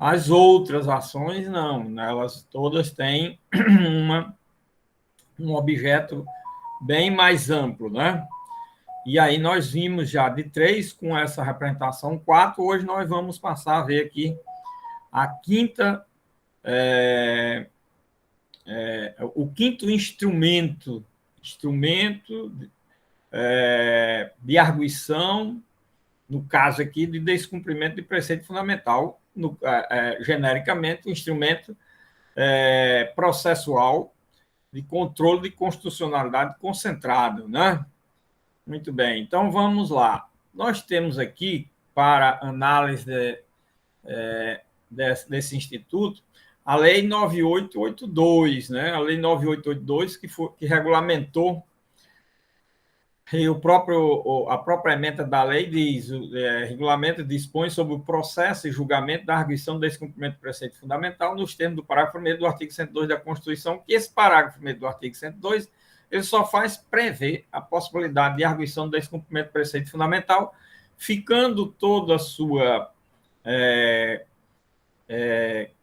As outras ações, não, né? Elas todas têm um objeto bem mais amplo, né? E aí nós vimos já de 3 com essa representação 4. Hoje nós vamos passar a ver aqui a quinta, o quinto instrumento de arguição, no caso aqui de descumprimento de preceito fundamental, genericamente, o instrumento processual de controle de constitucionalidade concentrado, né? Muito bem, então vamos lá. Nós temos aqui, para análise desse instituto, a Lei 9882, né? A Lei 9882, que regulamentou, e a própria ementa da lei diz, regulamento dispõe sobre o processo e julgamento da arguição do descumprimento do preceito fundamental nos termos do parágrafo 1º do artigo 102 da Constituição, que esse parágrafo 1º do artigo 102 ele só faz prever a possibilidade de arguição do descumprimento do preceito fundamental, ficando toda a sua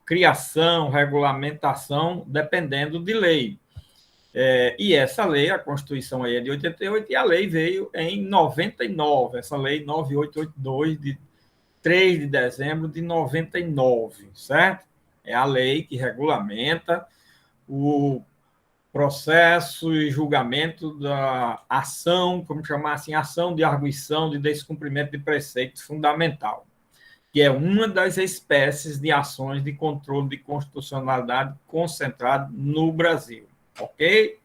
criação, regulamentação, dependendo de lei. E essa lei, a Constituição aí é de 88, e a lei veio em 99, essa lei 9882, de 3 de dezembro de 99, certo? É a lei que regulamenta o processo e julgamento da ação, como chamar assim, ação de arguição de descumprimento de preceito fundamental, que é uma das espécies de ações de controle de constitucionalidade concentrado no Brasil, ok?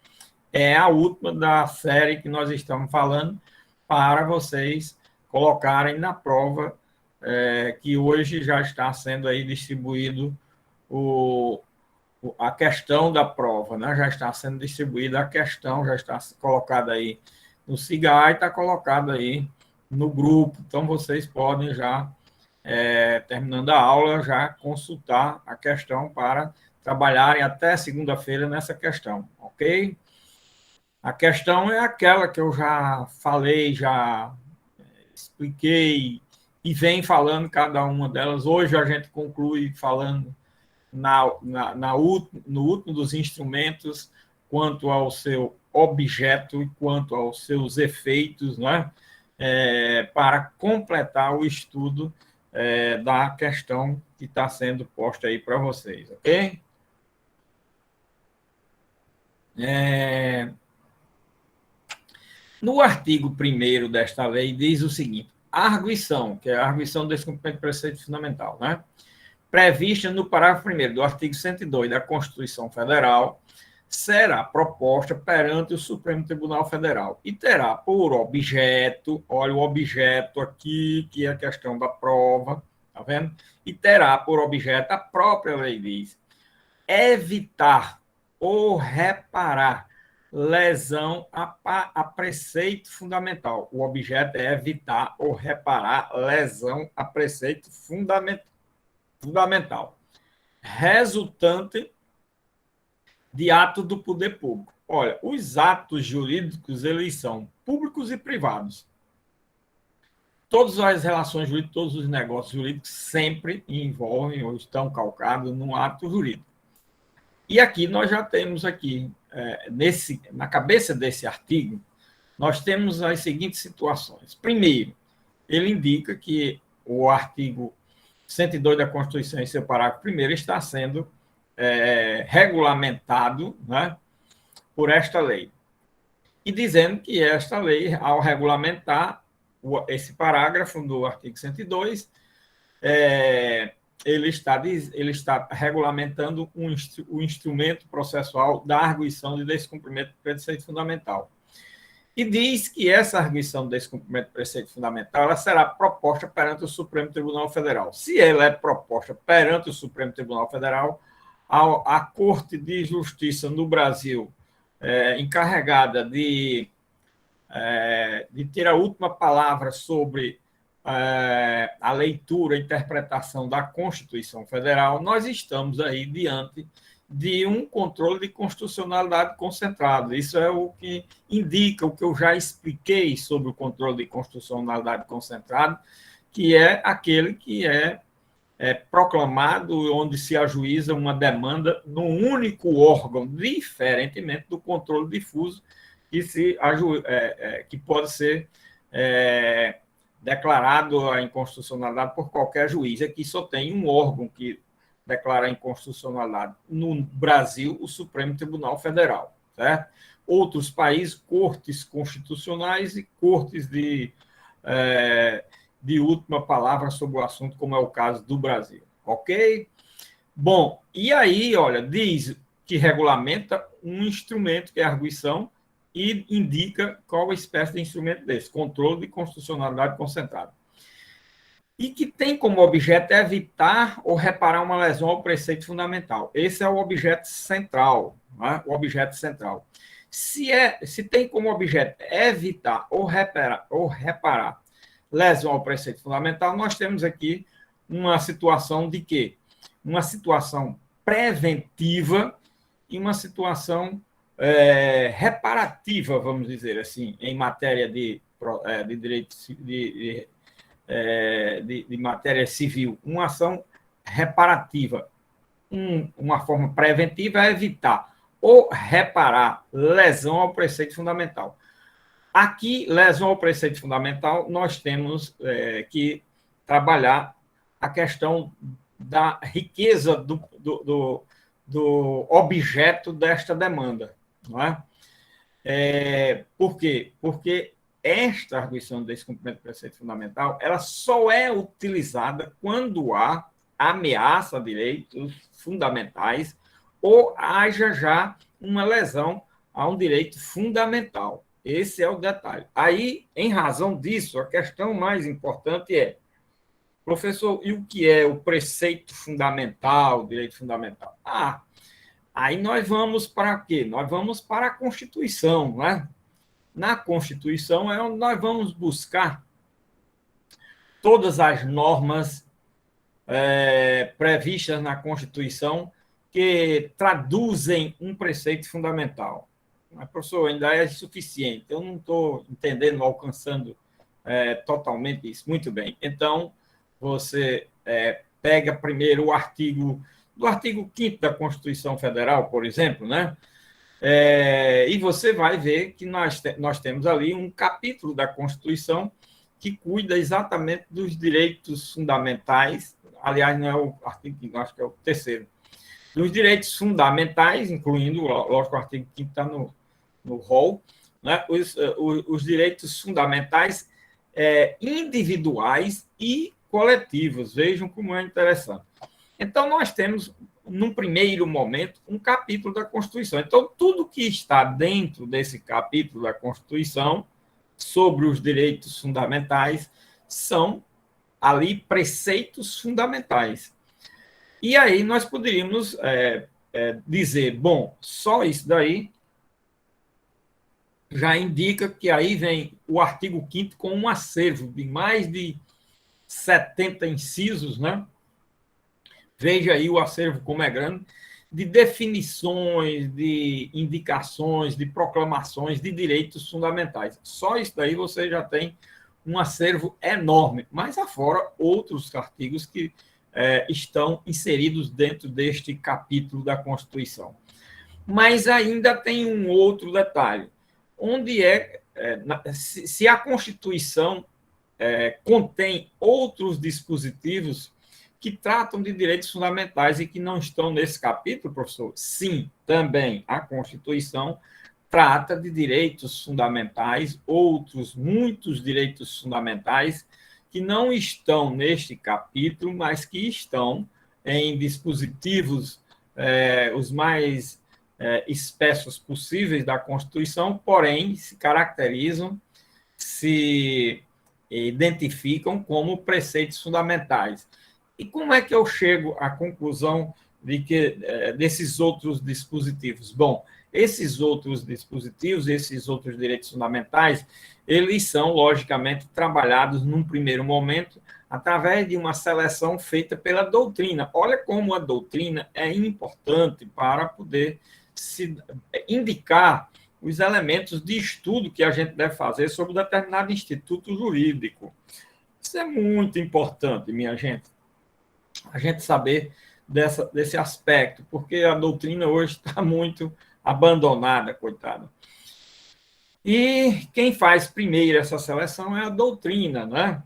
É a última da série que nós estamos falando para vocês colocarem na prova, que hoje já está sendo aí distribuído a questão da prova, né? Já está sendo distribuída a questão, já está colocada aí no CIGAI, está colocada aí no grupo. Então, vocês podem já, terminando a aula, já consultar a questão para trabalharem até segunda-feira nessa questão, ok? A questão é aquela que eu já falei, já expliquei e vem falando cada uma delas. Hoje a gente conclui falando no último dos instrumentos quanto ao seu objeto e quanto aos seus efeitos, né? Para completar o estudo da questão que está sendo posta aí para vocês, ok? No artigo 1º desta lei, diz o seguinte: a arguição, que é a arguição do descumprimento do preceito fundamental, né? Prevista no parágrafo 1º do artigo 102 da Constituição Federal, será proposta perante o Supremo Tribunal Federal e terá por objeto, olha o objeto aqui, que é a questão da prova, tá vendo? E terá por objeto, a própria lei diz, evitar ou reparar lesão a preceito fundamental. O objeto é evitar ou reparar lesão a preceito fundamental, resultante de ato do poder público. Olha, os atos jurídicos, eles são públicos e privados. Todas as relações jurídicas, todos os negócios jurídicos sempre envolvem ou estão calcados num ato jurídico. E aqui nós já temos aqui, na cabeça desse artigo, nós temos as seguintes situações. Primeiro, ele indica que o artigo 102 da Constituição, em seu parágrafo 1º, está sendo regulamentado, né, por esta lei. E dizendo que esta lei, ao regulamentar esse parágrafo do artigo 102, ele está regulamentando o instrumento processual da arguição de descumprimento do preceito fundamental. E diz que essa arguição de descumprimento do preceito fundamental ela será proposta perante o Supremo Tribunal Federal. Se ela é proposta perante o Supremo Tribunal Federal, a Corte de Justiça no Brasil, encarregada de ter a última palavra sobre a leitura e interpretação da Constituição Federal, nós estamos aí diante de um controle de constitucionalidade concentrado. Isso é o que indica o que eu já expliquei sobre o controle de constitucionalidade concentrado, que é aquele que é proclamado, onde se ajuiza uma demanda num único órgão, diferentemente do controle difuso, que pode ser declarado a inconstitucionalidade por qualquer juiz. Aqui só tem um órgão que declara a inconstitucionalidade. No Brasil, o Supremo Tribunal Federal, certo? Outros países, cortes constitucionais e cortes de última palavra sobre o assunto, como é o caso do Brasil. Ok? Bom, e aí, olha, diz que regulamenta um instrumento, que é a arguição, e indica qual espécie de instrumento desse, controle de constitucionalidade concentrada. E que tem como objeto evitar ou reparar uma lesão ao preceito fundamental. Esse é o objeto central, né? O objeto central. Se tem como objeto evitar ou reparar lesão ao preceito fundamental, nós temos aqui uma situação de quê? Uma situação preventiva e uma situação reparativa, vamos dizer assim, em matéria de direito de matéria civil. Uma ação reparativa. Uma forma preventiva é evitar ou reparar lesão ao preceito fundamental. Aqui, lesão ao preceito fundamental, nós temos que trabalhar a questão da riqueza do objeto desta demanda. Não é? Por quê? Porque esta arguição de descumprimento do preceito fundamental ela só é utilizada quando há ameaça a direitos fundamentais ou haja já uma lesão a um direito fundamental. Esse é o detalhe. Aí, em razão disso, a questão mais importante é, professor, e o que é o preceito fundamental, o direito fundamental? Aí nós vamos para quê? Nós vamos para a Constituição, né? Na Constituição é onde nós vamos buscar todas as normas previstas na Constituição que traduzem um preceito fundamental. Mas, professor, ainda é insuficiente. Eu não estou entendendo, alcançando totalmente isso. Muito bem. Então, você pega primeiro o artigo 5º da Constituição Federal, por exemplo, né? E você vai ver que nós temos ali um capítulo da Constituição que cuida exatamente dos direitos fundamentais. Aliás, não é o artigo 5º, acho que é o 3º. Dos direitos fundamentais, incluindo, lógico, o artigo 5º está no rol, né? Os direitos fundamentais individuais e coletivos. Vejam como é interessante. Então, nós temos, num primeiro momento, um capítulo da Constituição. Então, tudo que está dentro desse capítulo da Constituição sobre os direitos fundamentais são ali preceitos fundamentais. E aí nós poderíamos dizer, bom, só isso daí já indica que aí vem o artigo 5º com um acervo de mais de 70 incisos, né? Veja aí o acervo como é grande, de definições, de indicações, de proclamações de direitos fundamentais. Só isso daí você já tem um acervo enorme, mas afora outros artigos que estão inseridos dentro deste capítulo da Constituição. Mas ainda tem um outro detalhe, onde se a Constituição contém outros dispositivos que tratam de direitos fundamentais e que não estão nesse capítulo, professor? Sim, também a Constituição trata de direitos fundamentais, muitos direitos fundamentais que não estão neste capítulo, mas que estão em dispositivos os mais espessos possíveis da Constituição, porém se caracterizam, se identificam como preceitos fundamentais. E como é que eu chego à conclusão de que desses outros dispositivos? Bom, esses outros dispositivos, esses outros direitos fundamentais, eles são, logicamente, trabalhados num primeiro momento através de uma seleção feita pela doutrina. Olha como a doutrina é importante para poder se indicar os elementos de estudo que a gente deve fazer sobre determinado instituto jurídico. Isso é muito importante, minha gente. a gente saber desse aspecto, porque a doutrina hoje está muito abandonada, coitada. E quem faz primeiro essa seleção é a doutrina, né?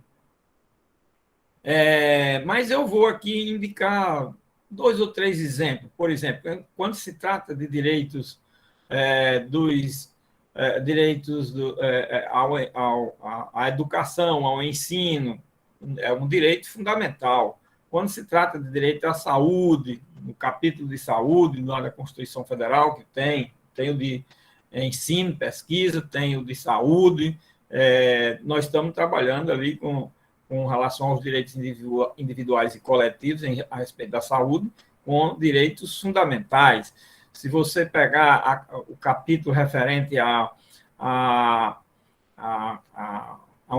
Mas eu vou aqui indicar 2 ou 3 exemplos. Por exemplo, quando se trata de direitos dos direitos à educação, ao ensino, é um direito fundamental. Quando se trata de direito à saúde, no capítulo de saúde, lá da Constituição Federal, que tem o de ensino, pesquisa, tem o de saúde, nós estamos trabalhando ali com relação aos direitos individuais e coletivos a respeito da saúde, com direitos fundamentais. Se você pegar o capítulo referente ao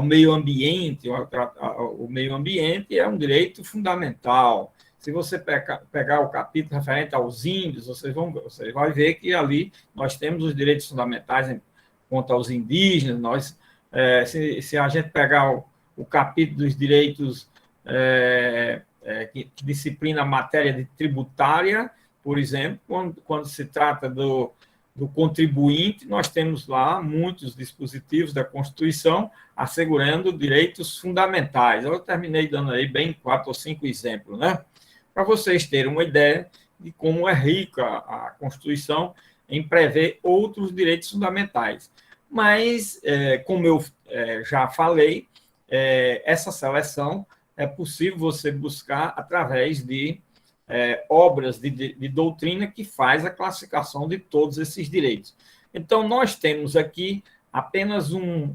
meio ambiente, o meio ambiente é um direito fundamental. Se você pegar o capítulo referente aos índios, você vai ver que ali nós temos os direitos fundamentais quanto aos indígenas. Se a gente pegar o capítulo dos direitos que disciplina a matéria de tributária, por exemplo, quando se trata do contribuinte, nós temos lá muitos dispositivos da Constituição assegurando direitos fundamentais. Eu terminei dando aí bem 4 ou 5 exemplos, né? Para vocês terem uma ideia de como é rica a Constituição em prever outros direitos fundamentais. Mas, como eu já falei, essa seleção é possível você buscar através de obras de doutrina que faz a classificação de todos esses direitos. Então, nós temos aqui apenas um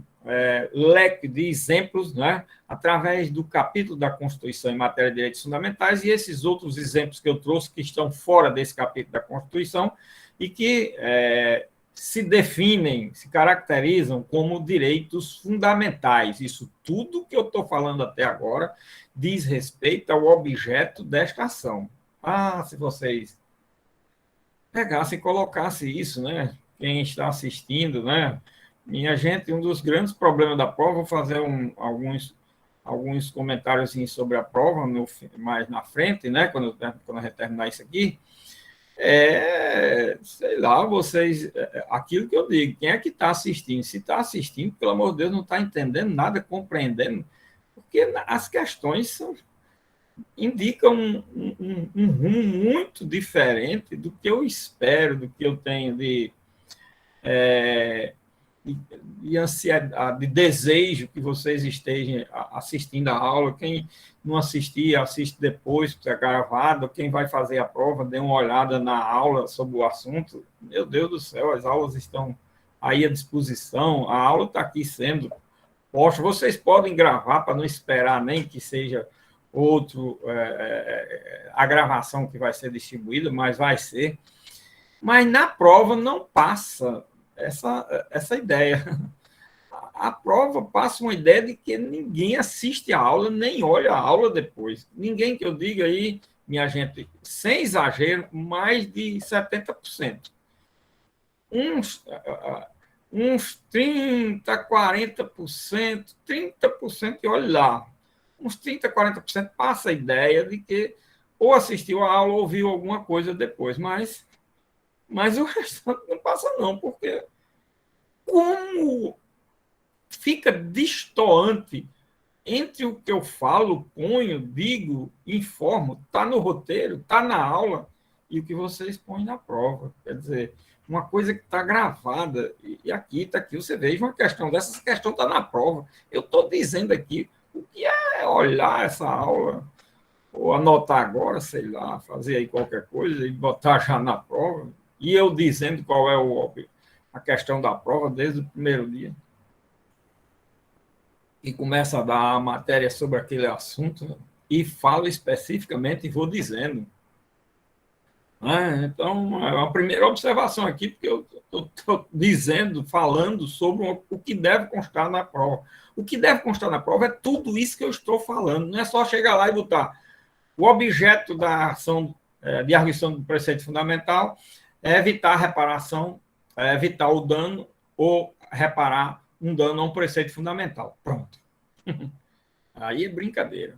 leque de exemplos, né, através do capítulo da Constituição em matéria de direitos fundamentais e esses outros exemplos que eu trouxe que estão fora desse capítulo da Constituição e que se definem, se caracterizam como direitos fundamentais. Isso tudo que eu estou falando até agora diz respeito ao objeto desta ação. Se vocês pegassem e colocassem isso, né? Quem está assistindo, né? Minha gente, um dos grandes problemas da prova, vou fazer alguns comentários assim, sobre a prova mais na frente, né? Quando a gente terminar isso aqui. Sei lá, vocês, aquilo que eu digo, quem é que está assistindo? Se está assistindo, pelo amor de Deus, não está entendendo nada, compreendendo, porque as questões indicam um rumo muito diferente do que eu espero, do que eu tenho de ansiedade, de desejo que vocês estejam assistindo a aula. Quem não assistir, assiste depois, porque é gravado. Quem vai fazer a prova, dê uma olhada na aula sobre o assunto. Meu Deus do céu, as aulas estão aí à disposição. A aula está aqui sendo posta. Vocês podem gravar para não esperar nem que seja a gravação que vai ser distribuída, mas vai ser. Mas na prova não passa essa ideia. A prova passa uma ideia de que ninguém assiste a aula, nem olha a aula depois. Ninguém que eu diga aí, minha gente, sem exagero, mais de 70%. Uns 30%, 40%, 30%, e olha lá, uns 30%, 40% passa a ideia de que ou assistiu a aula ou viu alguma coisa depois, mas o restante não passa não, porque como fica distoante entre o que eu falo, ponho, digo, informo, está no roteiro, está na aula, e o que vocês põem na prova. Quer dizer, uma coisa que está gravada, e aqui, está aqui, você veja uma questão dessa, essa questão está na prova. Eu estou dizendo aqui o que é olhar essa aula, ou anotar agora, sei lá, fazer aí qualquer coisa e botar já na prova, e eu dizendo qual é a questão da prova desde o primeiro dia. E começa a dar a matéria sobre aquele assunto e fala especificamente e vou dizendo. Então, é uma primeira observação aqui, porque eu estou dizendo, falando sobre o que deve constar na prova. O que deve constar na prova é tudo isso que eu estou falando, não é só chegar lá e botar o objeto da ação de arguição do preceito fundamental é evitar a reparação, evitar o dano ou reparar um dano a um preceito fundamental. Pronto. Aí é brincadeira.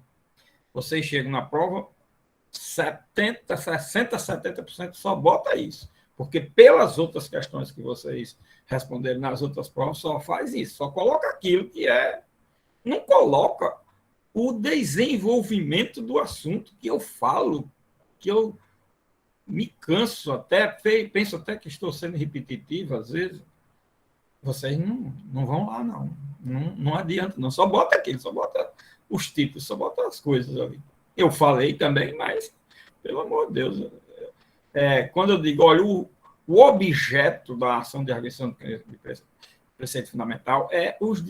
Vocês chegam na prova, 70%, 60%, 70% só bota isso. Porque pelas outras questões que vocês responderam nas outras provas, só faz isso, só coloca aquilo que é. Não coloca o desenvolvimento do assunto que eu falo, que eu me canso até, penso até que estou sendo repetitivo às vezes. Vocês não vão lá, não. Não adianta, não. Só bota aquilo, só bota os tipos, só bota as coisas ali. Eu falei também, mas, pelo amor de Deus, quando eu digo, olha, o objeto da ação de arguição de preceito fundamental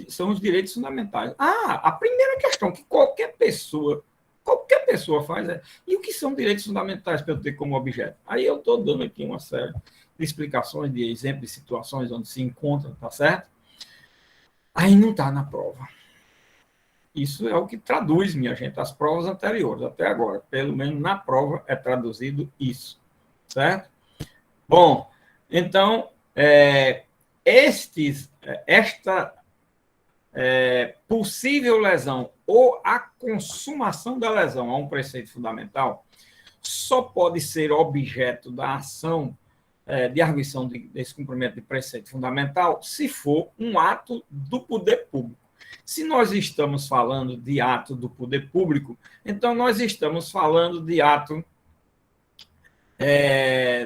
são os direitos fundamentais. A primeira questão que qualquer pessoa faz e o que são direitos fundamentais para eu ter como objeto? Aí eu estou dando aqui uma série de explicações, de exemplos, de situações onde se encontra, tá certo? Aí não está na prova. Isso é o que traduz, minha gente, as provas anteriores, até agora. Pelo menos na prova é traduzido isso, certo? Bom, então, esta possível lesão ou a consumação da lesão a um preceito fundamental só pode ser objeto da ação de arguição de descumprimento de preceito fundamental se for um ato do poder público. Se nós estamos falando de ato do poder público, então nós estamos falando de ato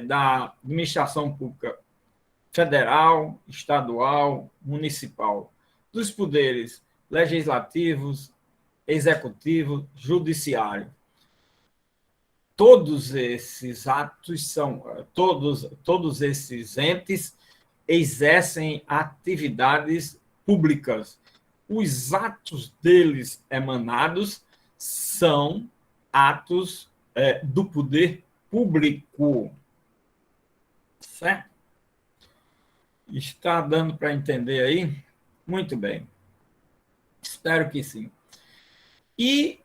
da administração pública federal, estadual, municipal, dos poderes legislativos, executivo, judiciário. Todos esses atos todos esses entes exercem atividades públicas. Os atos deles emanados são atos do poder público. Certo? Está dando para entender aí? Muito bem. Espero que sim. E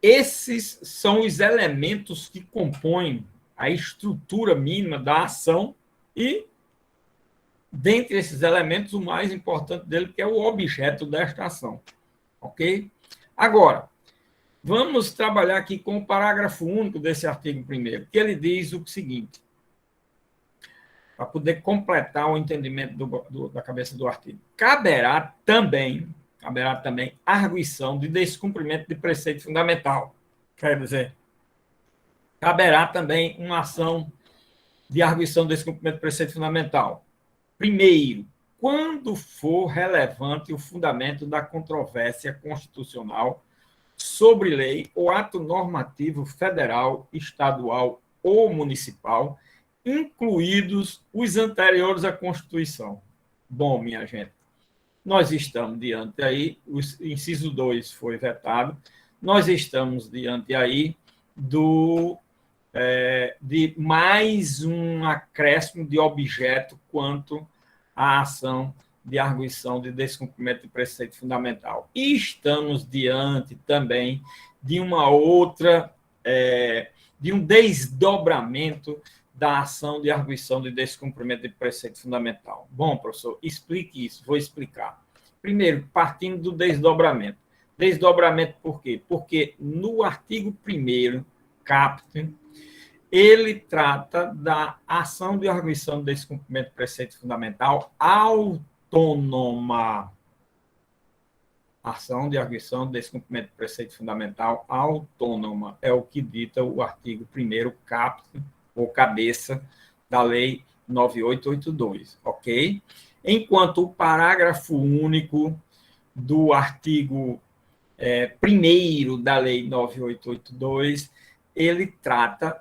esses são os elementos que compõem a estrutura mínima da ação e, dentre esses elementos, o mais importante dele, que é o objeto desta ação. Ok? Agora, vamos trabalhar aqui com o parágrafo único desse artigo 1º, que ele diz o seguinte, para poder completar o entendimento da cabeça do artigo. Caberá também arguição de descumprimento de preceito fundamental. Quer dizer, caberá também uma ação de arguição de descumprimento de preceito fundamental. Primeiro, quando for relevante o fundamento da controvérsia constitucional sobre lei ou ato normativo federal, estadual ou municipal, incluídos os anteriores à Constituição. Bom, minha gente, nós estamos diante aí, o inciso 2 foi vetado, nós estamos diante aí de mais um acréscimo de objeto quanto à ação de arguição de descumprimento de preceito fundamental. E estamos diante também de uma outra, de um desdobramento da ação de arguição de descumprimento de preceito fundamental. Bom, professor, explique isso, vou explicar. Primeiro, partindo do desdobramento. Desdobramento por quê? Porque no artigo 1º, caput, ele trata da ação de arguição de descumprimento de preceito fundamental autônoma. Ação de arguição de descumprimento de preceito fundamental autônoma. É o que dita o artigo 1º, caput, ou cabeça da Lei 9882, ok? Enquanto o parágrafo único do artigo 1º da Lei 9882, ele trata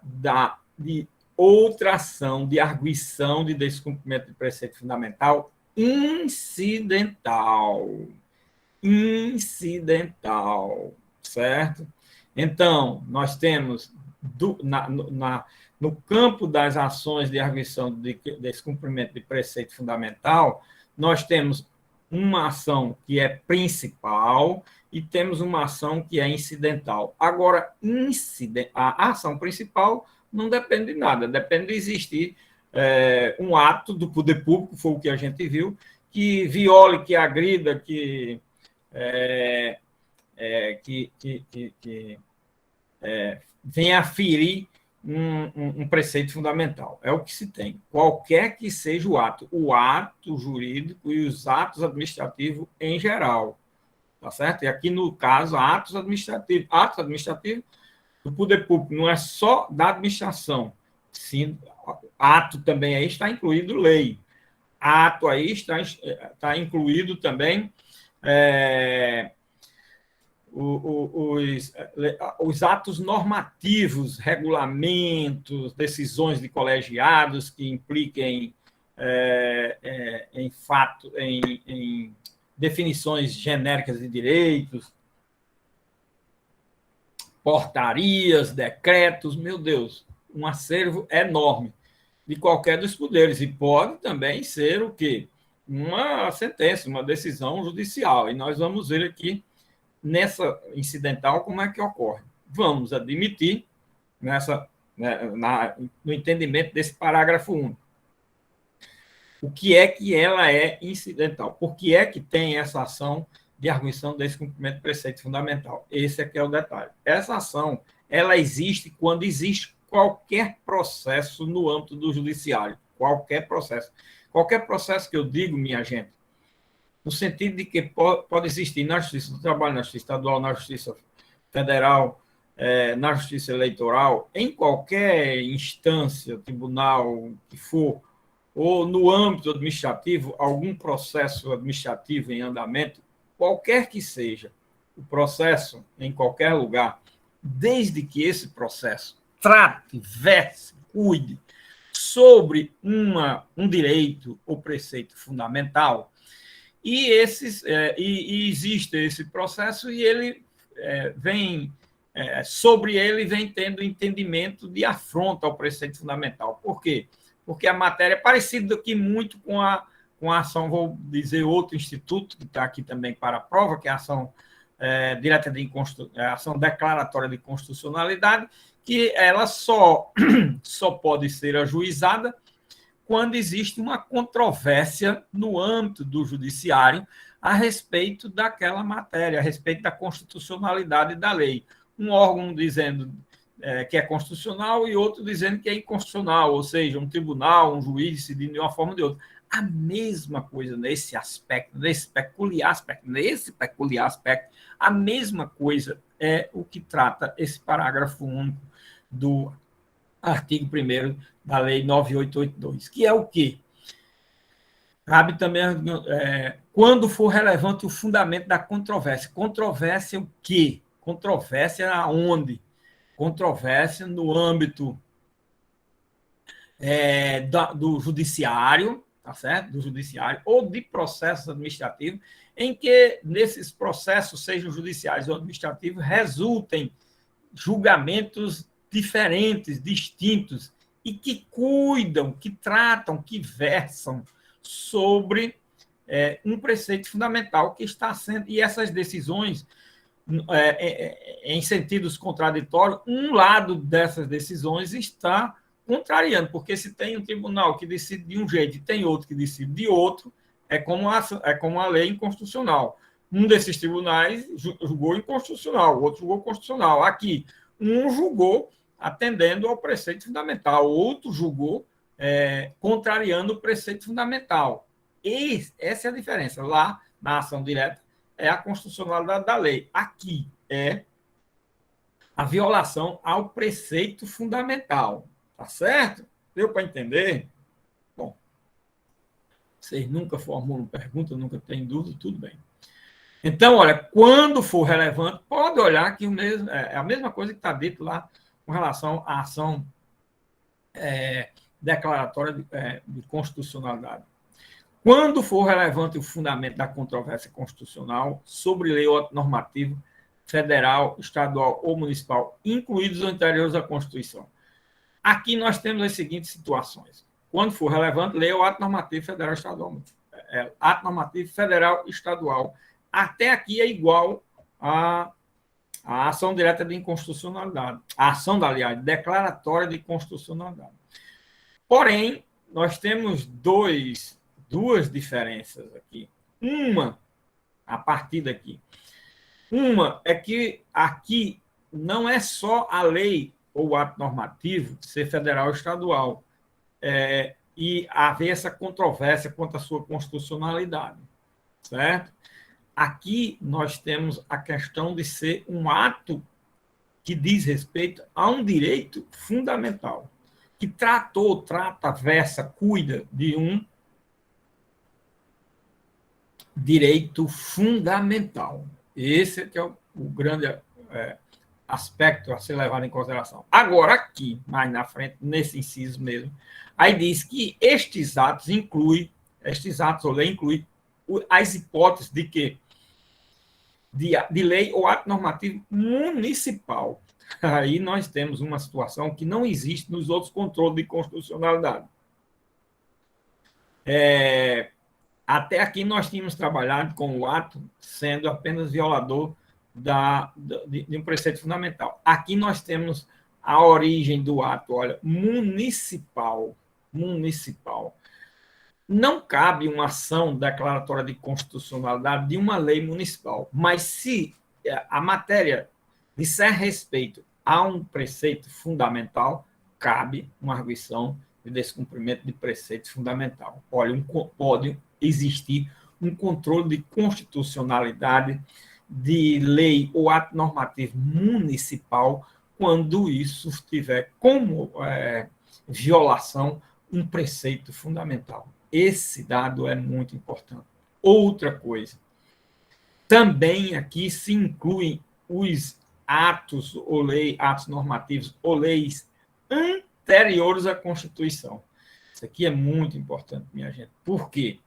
de outra ação de arguição de descumprimento de preceito fundamental incidental. Incidental, certo? Então, nós temos no campo das ações de arguição de descumprimento de preceito fundamental, nós temos uma ação que é principal e temos uma ação que é incidental. Agora, a ação principal não depende de nada, depende de existir um ato do poder público, foi o que a gente viu, que viole, que agrida, que venha a ferir um preceito fundamental. É o que se tem. Qualquer que seja o ato jurídico e os atos administrativos em geral. Tá certo? E aqui, no caso, atos administrativos. Atos administrativos do poder público não é só da administração. Sim, ato também aí está incluído lei. Ato aí está incluído também os atos normativos, regulamentos, decisões de colegiados que impliquem em definições genéricas de direitos, portarias, decretos, meu Deus, um acervo enorme de qualquer dos poderes. E pode também ser o quê? Uma sentença, uma decisão judicial. E nós vamos ver aqui, nessa incidental, como é que ocorre. Vamos admitir, no entendimento desse parágrafo único, o que é que ela é incidental. Por que é que tem essa ação de arguição desse cumprimento de preceito fundamental? Esse aqui é o detalhe. Essa ação, ela existe quando existe qualquer processo no âmbito do judiciário. Qualquer processo. Qualquer processo que eu digo, minha gente, no sentido de que pode existir na Justiça do Trabalho, na Justiça Estadual, na Justiça Federal, na Justiça Eleitoral, em qualquer instância, tribunal que for, ou no âmbito administrativo, algum processo administrativo em andamento, qualquer que seja o processo em qualquer lugar, desde que esse processo trate, verse, cuide sobre um direito ou preceito fundamental, e existe esse processo e ele sobre ele vem tendo entendimento de afronta ao preceito fundamental. Por quê? Porque a matéria é parecida aqui muito com a ação, vou dizer, outro instituto que está aqui também para a prova, que é a ação direta de ação declaratória de constitucionalidade, que ela só pode ser ajuizada quando existe uma controvérsia no âmbito do judiciário a respeito daquela matéria, a respeito da constitucionalidade da lei. Um órgão dizendo que é constitucional e outro dizendo que é inconstitucional, ou seja, um tribunal, um juiz decidindo de uma forma ou de outra. A mesma coisa nesse peculiar aspecto, a mesma coisa é o que trata esse parágrafo único do artigo 1º da Lei 9882, que é o quê? Cabe também, quando for relevante o fundamento da controvérsia. Controvérsia o quê? Controvérsia aonde? Controvérsia no âmbito do judiciário, tá certo? Do judiciário, ou de processos administrativos, em que nesses processos, sejam judiciais ou administrativos, resultem julgamentos diferentes, distintos, e que cuidam, que tratam, que versam sobre um preceito fundamental que está sendo, e essas decisões, em sentidos contraditórios, um lado dessas decisões está contrariando, porque se tem um tribunal que decide de um jeito e tem outro que decide de outro, é como a lei inconstitucional. Um desses tribunais julgou inconstitucional, o outro julgou constitucional. Aqui, um julgou atendendo ao preceito fundamental, o outro julgou contrariando o preceito fundamental. Essa é a diferença. Lá, na ação direta, é a constitucionalidade da lei. Aqui é a violação ao preceito fundamental. Tá certo? Deu para entender? Bom, vocês nunca formulam pergunta, nunca têm dúvida, tudo bem. Então, olha, quando for relevante, pode olhar que é a mesma coisa que está dito lá com relação à ação declaratória de constitucionalidade. Quando for relevante o fundamento da controvérsia constitucional sobre lei ou normativo federal, estadual ou municipal, incluídos os anteriores à Constituição. Aqui nós temos as seguintes situações. Quando for relevante, lei ou ato normativo federal, estadual. Ato normativo federal, estadual. Até aqui é igual à ação direta de inconstitucionalidade. A ação, aliás, declaratória de constitucionalidade. Porém, nós temos duas diferenças aqui. Uma, a partir daqui. Uma é que aqui não é só a lei ou ato normativo ser federal ou estadual, e haver essa controvérsia quanto à sua constitucionalidade, certo? Aqui nós temos a questão de ser um ato que diz respeito a um direito fundamental, que trata, versa, cuida de um direito fundamental. Esse é que é o grande aspecto a ser levado em consideração. Agora, aqui, mais na frente, nesse inciso mesmo, aí diz que estes atos ou lei inclui as hipóteses de que de lei ou ato normativo municipal. Aí nós temos uma situação que não existe nos outros controles de constitucionalidade. Até aqui nós tínhamos trabalhado com o ato sendo apenas violador de um preceito fundamental. Aqui nós temos a origem do ato, olha, municipal. Não cabe uma ação declaratória de constitucionalidade de uma lei municipal, mas se a matéria disser respeito a um preceito fundamental, cabe uma arguição de descumprimento de preceito fundamental. Olha, pode existir um controle de constitucionalidade de lei ou ato normativo municipal quando isso tiver como violação um preceito fundamental. Esse dado é muito importante. Outra coisa, também aqui se incluem os atos ou atos normativos ou leis anteriores à Constituição. Isso aqui é muito importante, minha gente. Por quê?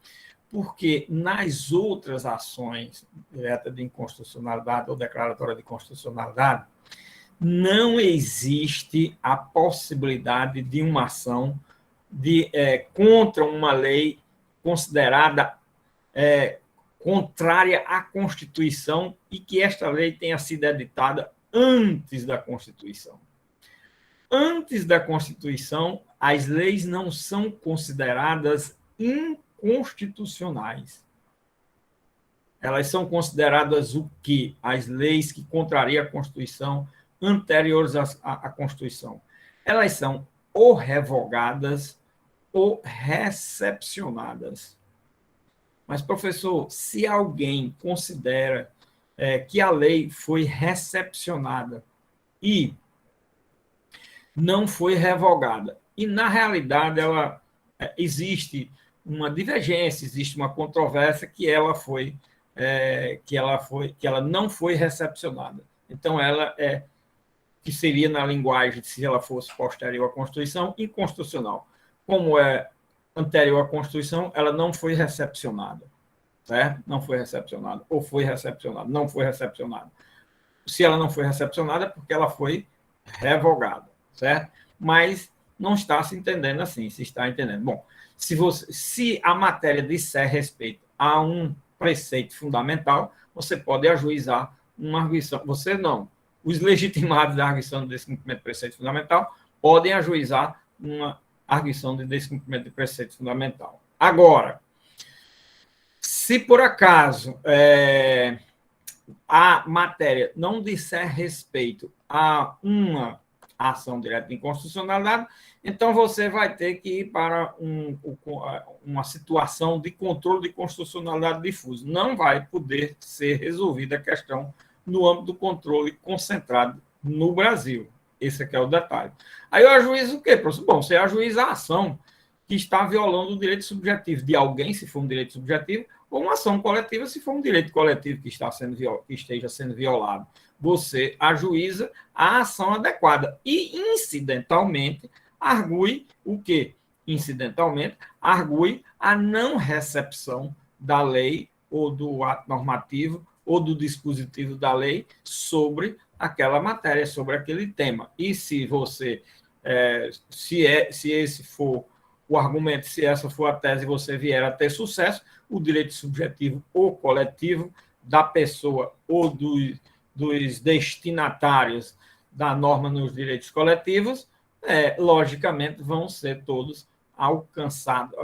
Porque nas outras ações diretas de inconstitucionalidade ou declaratória de constitucionalidade, não existe a possibilidade de uma ação contra uma lei considerada contrária à Constituição e que esta lei tenha sido editada antes da Constituição. Antes da Constituição, as leis não são consideradas inconstitucionais. Elas são consideradas o quê? As leis que contrariam a Constituição anteriores à Constituição. Elas são ou revogadas ou recepcionadas. Mas, professor, se alguém considera que a lei foi recepcionada e não foi revogada, e, na realidade, existe uma divergência, existe uma controvérsia que ela não foi recepcionada. Então, ela que seria na linguagem, se ela fosse posterior à Constituição, inconstitucional. Como é anterior à Constituição, ela não foi recepcionada, certo? Não foi recepcionada, ou foi recepcionada, não foi recepcionada. Se ela não foi recepcionada, é porque ela foi revogada, certo? Mas não está se entendendo assim, se está entendendo. Bom, se a matéria disser respeito a um preceito fundamental, você pode ajuizar uma arguição. Você não. Os legitimados da arguição de descumprimento de preceito fundamental podem ajuizar uma arguição de descumprimento de preceito fundamental. Agora, se por acaso a matéria não disser respeito a uma ação direta de inconstitucionalidade, então você vai ter que ir para uma situação de controle de constitucionalidade difuso. Não vai poder ser resolvida a questão no âmbito do controle concentrado no Brasil. Esse aqui é o detalhe. Aí eu ajuizo o quê, professor? Bom, você ajuiza a ação que está violando o direito subjetivo de alguém, se for um direito subjetivo, ou uma ação coletiva, se for um direito coletivo que esteja sendo violado. Você ajuiza a ação adequada e, incidentalmente, argue o quê? Incidentalmente, argue a não recepção da lei ou do ato normativo ou do dispositivo da lei sobre aquela matéria, sobre aquele tema. E se você, se esse for o argumento, se essa for a tese, você vier a ter sucesso, o direito subjetivo ou coletivo da pessoa ou dos destinatários da norma nos direitos coletivos, logicamente, vão ser todos alcançados,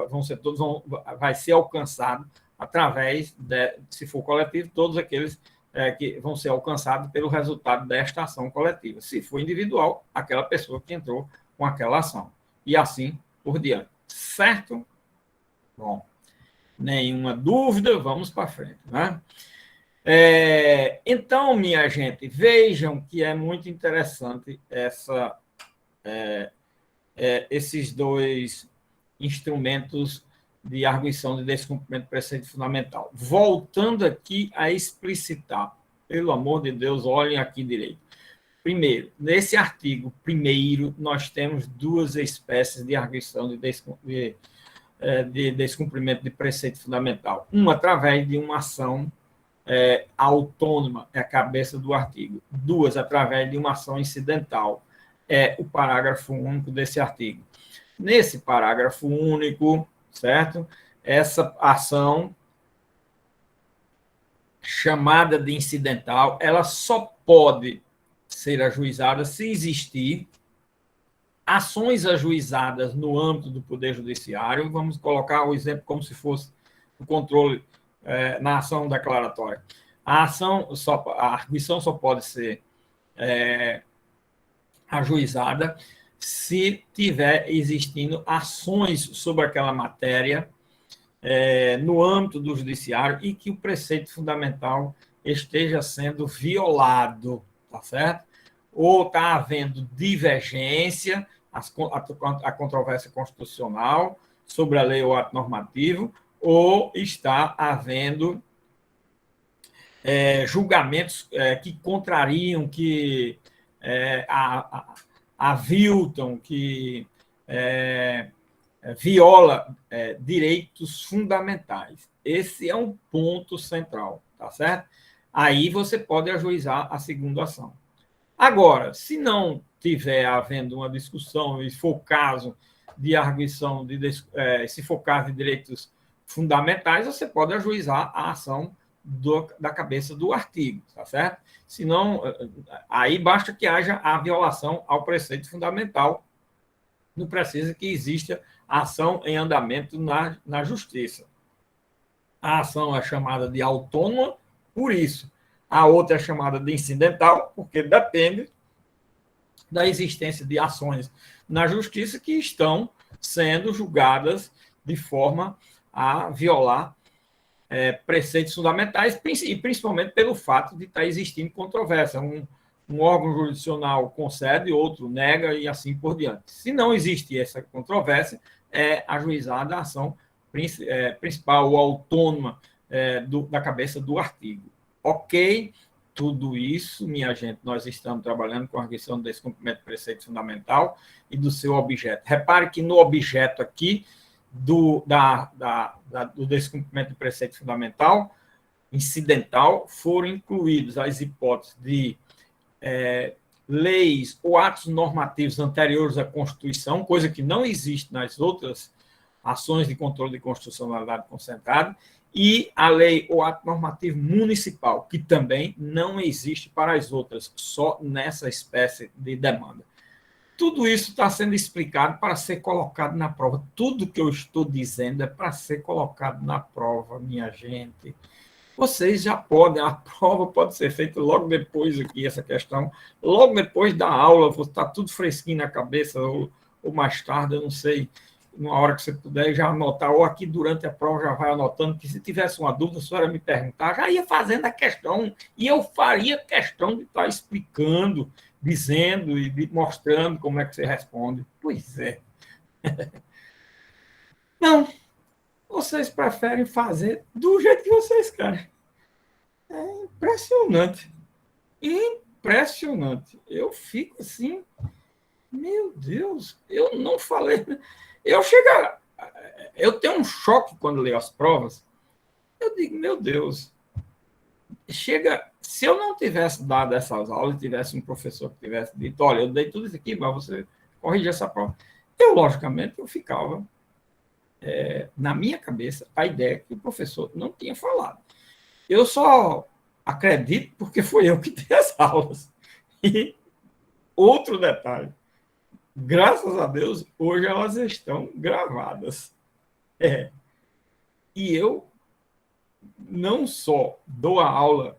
vai ser alcançado através, se for coletivo, todos aqueles que vão ser alcançados pelo resultado desta ação coletiva. Se for individual, aquela pessoa que entrou com aquela ação. E assim por diante. Certo? Bom, nenhuma dúvida, vamos para frente, né? Então, minha gente, vejam que é muito interessante esses dois instrumentos de arguição de descumprimento de preceito fundamental. Voltando aqui a explicitar, pelo amor de Deus, olhem aqui direito. Primeiro, nesse artigo primeiro, nós temos duas espécies de arguição de descumprimento de preceito fundamental. Uma através de uma ação autônoma, é a cabeça do artigo. Duas, através de uma ação incidental, é o parágrafo único desse artigo. Nesse parágrafo único, certo? Essa ação chamada de incidental, ela só pode ser ajuizada se existir ações ajuizadas no âmbito do Poder Judiciário. Vamos colocar o exemplo como se fosse o controle na ação declaratória. A arguição só pode ser ajuizada se tiver existindo ações sobre aquela matéria no âmbito do judiciário e que o preceito fundamental esteja sendo violado, tá certo? Ou está havendo divergência, a controvérsia constitucional sobre a lei ou ato normativo, ou está havendo julgamentos que contrariam, que aviltam, que viola direitos fundamentais. Esse é um ponto central, tá certo? Aí você pode ajuizar a segunda ação. Agora, se não tiver havendo uma discussão, e for caso de arguição, se for caso de direitos fundamentais, você pode ajuizar a ação da cabeça do artigo, tá certo? Senão, aí basta que haja a violação ao preceito fundamental, não precisa que exista ação em andamento na justiça. A ação é chamada de autônoma por isso. A outra é chamada de incidental, porque depende da existência de ações na justiça que estão sendo julgadas de forma a violar preceitos fundamentais, e principalmente pelo fato de estar existindo controvérsia. Um órgão jurisdicional concede, outro nega e assim por diante. Se não existe essa controvérsia, é ajuizada a ação principal ou autônoma da cabeça do artigo. Ok? Tudo isso, minha gente, nós estamos trabalhando com a arguição do descumprimento do preceito fundamental e do seu objeto. Repare que no objeto aqui do descumprimento do preceito fundamental incidental foram incluídos as hipóteses de leis ou atos normativos anteriores à Constituição, coisa que não existe nas outras ações de controle de constitucionalidade concentrada, e a lei ou ato normativo municipal, que também não existe para as outras, só nessa espécie de demanda. Tudo isso está sendo explicado para ser colocado na prova. Tudo que eu estou dizendo é para ser colocado na prova, minha gente. Vocês já podem, a prova pode ser feita logo depois aqui, essa questão, logo depois da aula, está tudo fresquinho na cabeça, ou mais tarde, eu não sei, numa hora que você puder já anotar, ou aqui durante a prova já vai anotando, que se tivesse uma dúvida, a senhora me perguntar, já ia fazendo a questão, e eu faria questão de estar explicando, dizendo e mostrando como é que você responde. Pois é. Não, vocês preferem fazer do jeito que vocês querem. É impressionante. Impressionante. Eu fico assim, meu Deus, eu não falei. Eu tenho um choque quando leio as provas. Eu digo, meu Deus, se eu não tivesse dado essas aulas, tivesse um professor que tivesse dito, olha, eu dei tudo isso aqui, mas você corrigir essa prova. Logicamente, eu ficava na minha cabeça a ideia que o professor não tinha falado. Eu só acredito porque foi eu que dei as aulas. E outro detalhe, graças a Deus, hoje elas estão gravadas. E eu não só dou a aula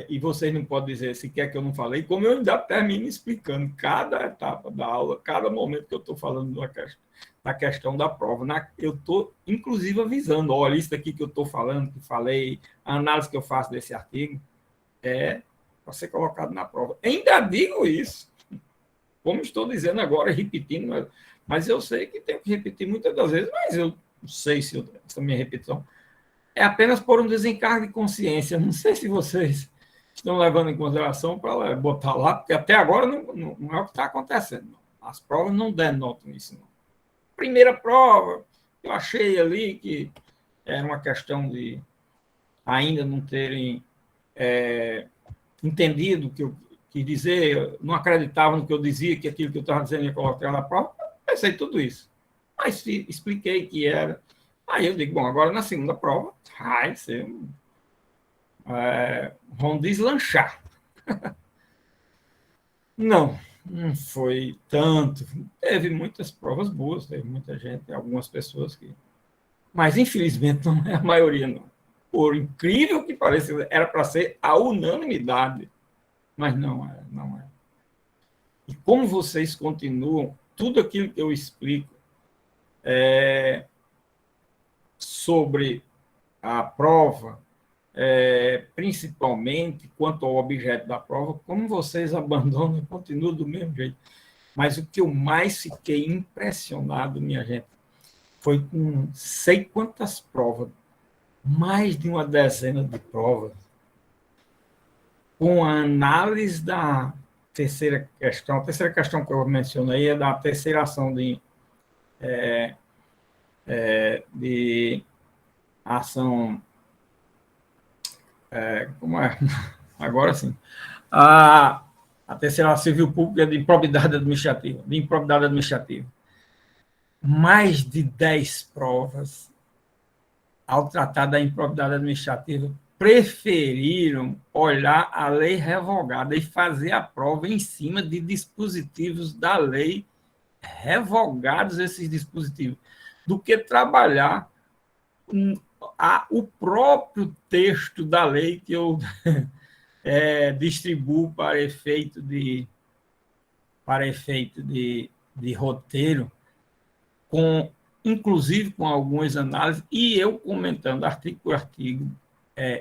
e vocês não podem dizer se quer que eu não falei, como eu ainda termino explicando cada etapa da aula, cada momento que eu estou falando da questão da prova. Eu estou, inclusive, avisando, olha, isso aqui que eu estou falando, que falei, a análise que eu faço desse artigo, é para ser colocado na prova. Ainda digo isso, como estou dizendo agora, repetindo, mas eu sei que tenho que repetir muitas das vezes, mas eu não sei se essa minha repetição é apenas por um desencargo de consciência. Não sei se vocês estão levando em consideração para botar lá, porque até agora não é o que está acontecendo. Não. As provas não denotam isso. Não. Primeira prova, eu achei ali que era uma questão de ainda não terem entendido o que eu quis dizer, não acreditavam no que eu dizia, que aquilo que eu estava dizendo ia colocar na prova. Pensei tudo isso. Mas expliquei que era. Aí eu digo, bom, agora na segunda prova, vão deslanchar. Não foi tanto. Teve muitas provas boas, teve muita gente, algumas pessoas que. Mas, infelizmente, não é a maioria, não. Por incrível que pareça, era para ser a unanimidade. Mas não é, não é. E como vocês continuam, tudo aquilo que eu explico sobre a prova, principalmente quanto ao objeto da prova, como vocês abandonam e continuam do mesmo jeito. Mas o que eu mais fiquei impressionado, minha gente, foi com sei quantas provas, mais de uma dezena de provas, com a análise da terceira questão. A terceira questão que eu mencionei é da terceiração de ação. Como é? Agora sim. A terceira civil pública de improbidade administrativa. Mais de 10 provas, ao tratar da improbidade administrativa, preferiram olhar a lei revogada e fazer a prova em cima de dispositivos da lei revogados, esses dispositivos, do que trabalhar o próprio texto da lei que eu distribuo para efeito de roteiro, inclusive com algumas análises, e eu comentando artigo por artigo,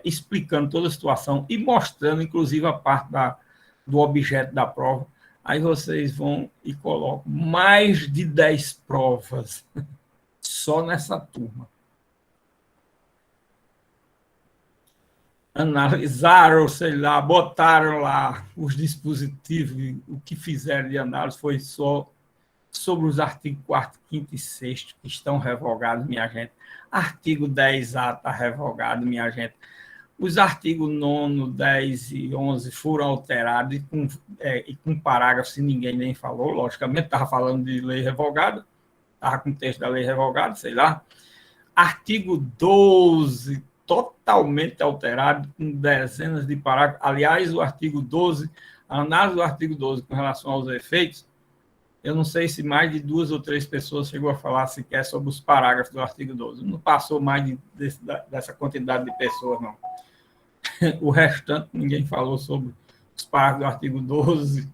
explicando toda a situação e mostrando, inclusive, a parte do objeto da prova. Aí vocês vão e colocam mais de 10 provas só nessa turma. Analisaram, sei lá, botaram lá os dispositivos, o que fizeram de análise foi só sobre os artigos 4º, 5º e 6º, que estão revogados, minha gente. Artigo 10A está revogado, minha gente. Os artigos 9º, 10 e 11 foram alterados e com parágrafos, se ninguém nem falou, logicamente, estava falando de lei revogada, estava com o texto da lei revogada, sei lá. Artigo 12, totalmente alterado, com dezenas de parágrafos. Aliás, o artigo 12, a análise do artigo 12 com relação aos efeitos, eu não sei se mais de 2 ou 3 pessoas chegou a falar sequer sobre os parágrafos do artigo 12. Não passou mais dessa quantidade de pessoas, não. O restante, ninguém falou sobre os parágrafos do artigo 12,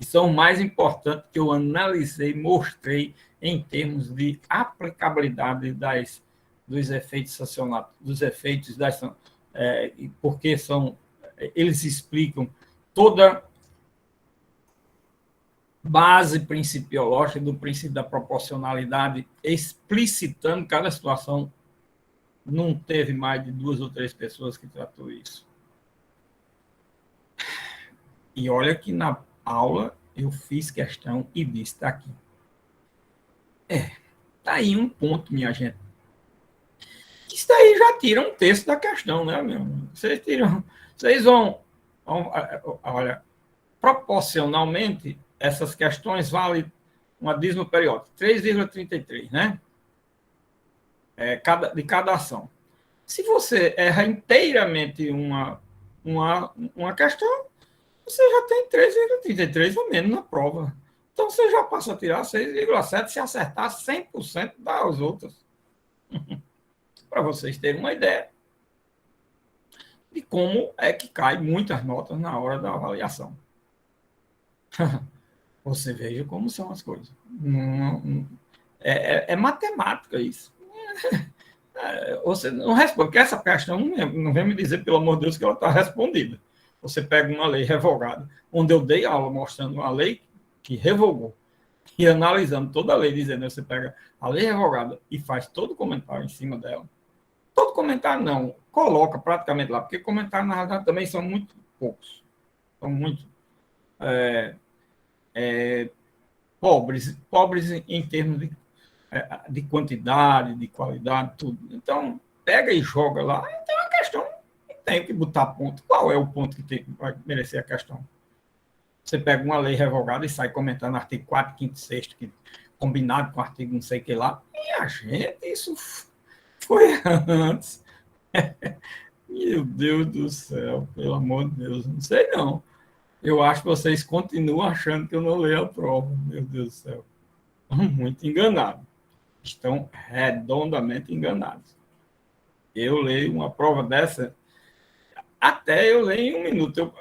que são mais importantes, que eu analisei, mostrei em termos de aplicabilidade dos efeitos sancionados, dos efeitos porque eles explicam toda base principiológica do princípio da proporcionalidade, explicitando cada situação. Não teve mais de 2 ou 3 pessoas que tratou isso. E olha que na aula eu fiz questão e disse, está aqui. Está aí um ponto, minha gente. Isso daí já tira um terço da questão, né, meu? Vocês vão, olha, proporcionalmente, essas questões valem uma dízimo periódico, 3,33, né? De cada ação. Se você erra inteiramente uma questão, você já tem 3,33 ou menos na prova. Então, você já passa a tirar 6,7 se acertar 100% das outras. Para vocês terem uma ideia. de como é que cai muitas notas na hora da avaliação. Você veja como são as coisas. É matemática isso. Você não responde, porque essa questão não vem me dizer, pelo amor de Deus, que ela está respondida. Você pega uma lei revogada, onde eu dei aula mostrando uma lei que revogou, e analisando toda a lei, dizendo, você pega a lei revogada e faz todo o comentário em cima dela. Todo comentário não, coloca praticamente lá, porque comentários, na realidade, também são muito poucos. São muito pobres em termos de quantidade, de qualidade, tudo. Então, pega e joga lá. Então, a questão tem que botar ponto. Qual é o ponto que vai merecer a questão? Você pega uma lei revogada e sai comentando artigo 4º, 5º, 6º, que combinado com o artigo não sei o que lá. E a gente, isso foi antes. Meu Deus do céu, pelo amor de Deus, não sei não. Eu acho que vocês continuam achando que eu não leio a prova. Meu Deus do céu. Estão muito enganados. Estão redondamente enganados. Eu leio uma prova dessa, até eu leio em 1 minuto.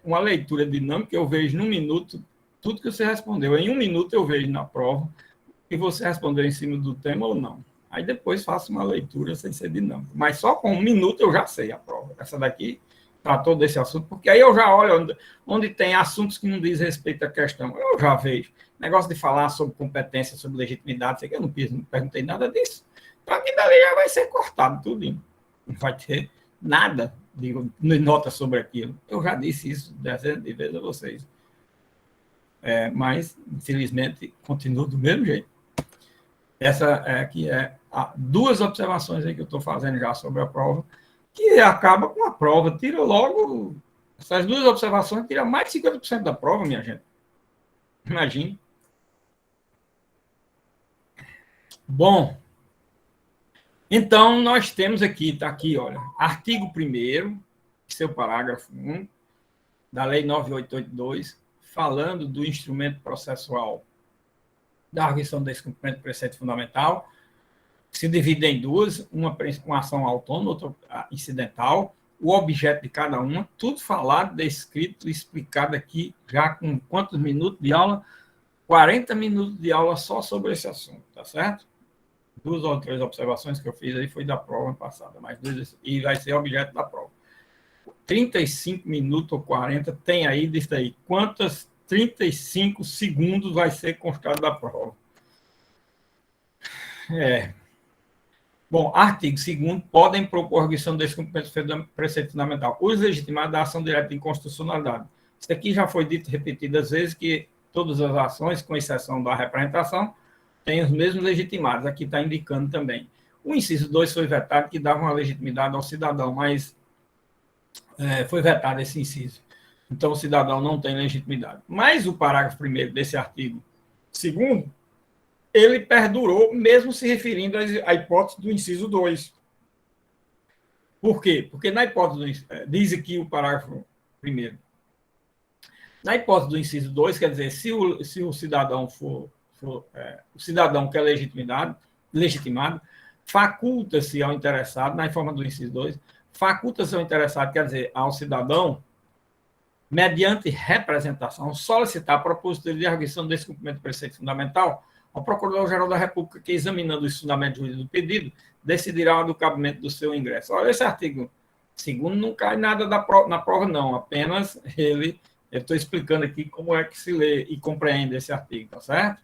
Uma leitura dinâmica, eu vejo num minuto tudo que você respondeu. Em 1 minuto eu vejo na prova e você respondeu em cima do tema ou não. Aí depois faço uma leitura sem ser dinâmica. Mas só com 1 minuto eu já sei a prova. Essa daqui tratou desse assunto, porque aí eu já olho onde tem assuntos que não diz respeito à questão. Eu já vejo. Negócio de falar sobre competência, sobre legitimidade, sei que eu não perguntei nada disso. Então aqui dali já vai ser cortado tudo. Não vai ter nada de nota sobre aquilo. Eu já disse isso dezenas de vezes a vocês. Mas, infelizmente, continua do mesmo jeito. Essa aqui é 2 observações aí que eu estou fazendo já sobre a prova, que acaba com a prova, tira logo, essas 2 observações, tira mais de 50% da prova, minha gente. Imagine. Bom, então nós temos aqui, está aqui, olha, artigo 1º, seu parágrafo 1, da Lei 9882, falando do instrumento processual da arguição do descumprimento do preceito fundamental, se divide em 2, uma ação autônoma, outra incidental, o objeto de cada uma, tudo falado, descrito, explicado aqui, já com quantos minutos de aula? 40 minutos de aula só sobre esse assunto, tá certo? 2 ou 3 observações que eu fiz aí foi da prova passada, mais 2, e vai ser objeto da prova. 35 minutos ou 40 tem aí, disso aí, quantos 35 segundos vai ser constado da prova. Bom, artigo 2º, podem propor arguição do descumprimento do preceito fundamental os legitimados da ação direta de inconstitucionalidade. Isso aqui já foi dito repetidas vezes, que todas as ações, com exceção da representação, têm os mesmos legitimados. Aqui está indicando também. O inciso 2 foi vetado, que dava uma legitimidade ao cidadão, mas foi vetado esse inciso. Então, o cidadão não tem legitimidade. Mas o parágrafo 1º desse artigo 2º, ele perdurou, mesmo se referindo à hipótese do inciso 2. Por quê? Porque na hipótese, diz aqui o parágrafo 1º, na hipótese do inciso 2, quer dizer, se o cidadão o cidadão que é legitimado, faculta-se ao interessado, na forma do inciso 2, faculta-se ao interessado, quer dizer, ao cidadão, mediante representação, solicitar a propositura de arguição do descumprimento do preceito fundamental ao Procurador-Geral da República, que, examinando os fundamentos jurídicos do pedido, decidirá do cabimento do seu ingresso. Olha, esse artigo 2º não cai nada na prova, não, apenas eu estou explicando aqui como é que se lê e compreende esse artigo, tá certo?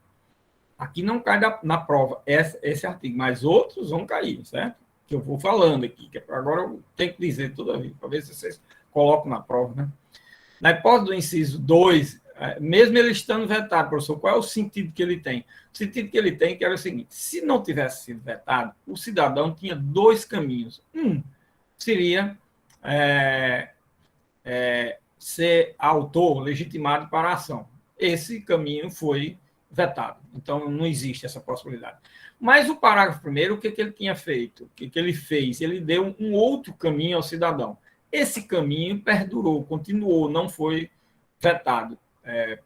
Aqui não cai na prova esse artigo, mas outros vão cair, certo? Que eu vou falando aqui, que agora eu tenho que dizer toda vez, para ver se vocês colocam na prova, né? Na hipótese do inciso 2, mesmo ele estando vetado, professor, qual é o sentido que ele tem? O sentido que ele tem que era o seguinte: se não tivesse sido vetado, o cidadão tinha 2 caminhos. Um seria ser autor legitimado para a ação. Esse caminho foi vetado, então não existe essa possibilidade. Mas o parágrafo 1º, o que ele tinha feito? O que ele fez? Ele deu um outro caminho ao cidadão. Esse caminho perdurou, continuou, não foi vetado,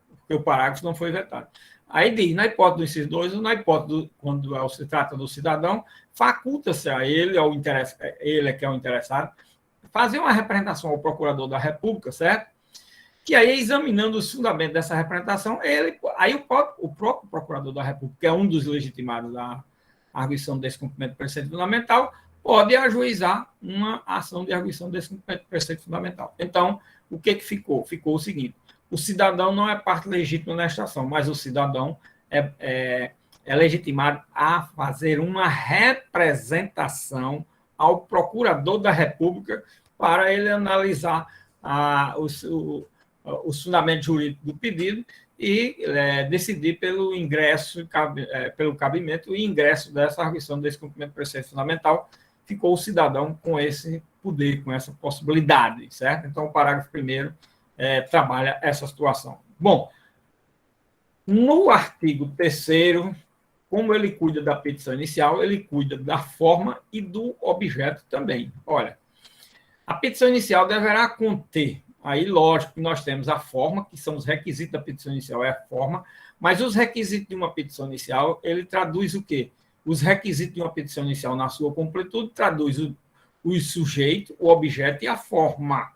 porque o parágrafo não foi vetado. Aí diz, na hipótese do inciso 2, ou na hipótese quando se trata do cidadão, faculta-se a ele, ele que é o interessado, fazer uma representação ao procurador da República, certo? Que aí, examinando os fundamentos dessa representação, aí o próprio procurador da República, que é um dos legitimados da arguição de descumprimento do preceito fundamental, pode ajuizar uma ação de arguição de descumprimento do preceito fundamental. Então, o que ficou? Ficou o seguinte: o cidadão não é parte legítima nesta ação, mas o cidadão é legitimado a fazer uma representação ao procurador da República para ele analisar os fundamentos jurídicos do pedido e decidir pelo ingresso, pelo cabimento e ingresso dessa arguição de descumprimento do preceito fundamental. Ficou o cidadão com esse poder, com essa possibilidade, certo? Então, o parágrafo 1º trabalha essa situação. Bom, no artigo 3º, como ele cuida da petição inicial, ele cuida da forma e do objeto também. Olha, a petição inicial deverá conter, aí lógico que nós temos a forma, que são os requisitos da petição inicial, é a forma, mas os requisitos de uma petição inicial, ele traduz o quê? Os requisitos de uma petição inicial, na sua completude, traduz o sujeito, o objeto e a forma.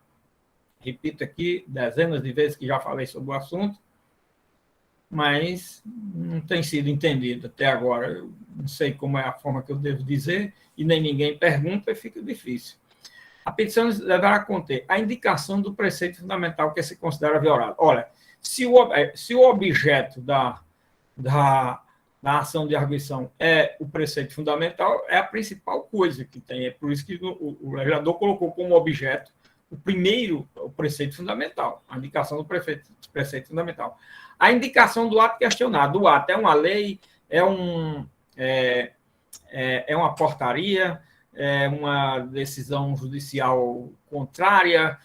Repito aqui dezenas de vezes que já falei sobre o assunto, mas não tem sido entendido até agora. Eu não sei como é a forma que eu devo dizer, e nem ninguém pergunta, e fica difícil. A petição deverá conter a indicação do preceito fundamental que se considera violado. Olha, se o objeto da ação de arguição é o preceito fundamental, é a principal coisa que tem. É por isso que o legislador colocou como objeto o preceito fundamental, a indicação do preceito fundamental. A indicação do ato questionado. O ato é uma lei, é uma portaria, é uma decisão judicial contrária,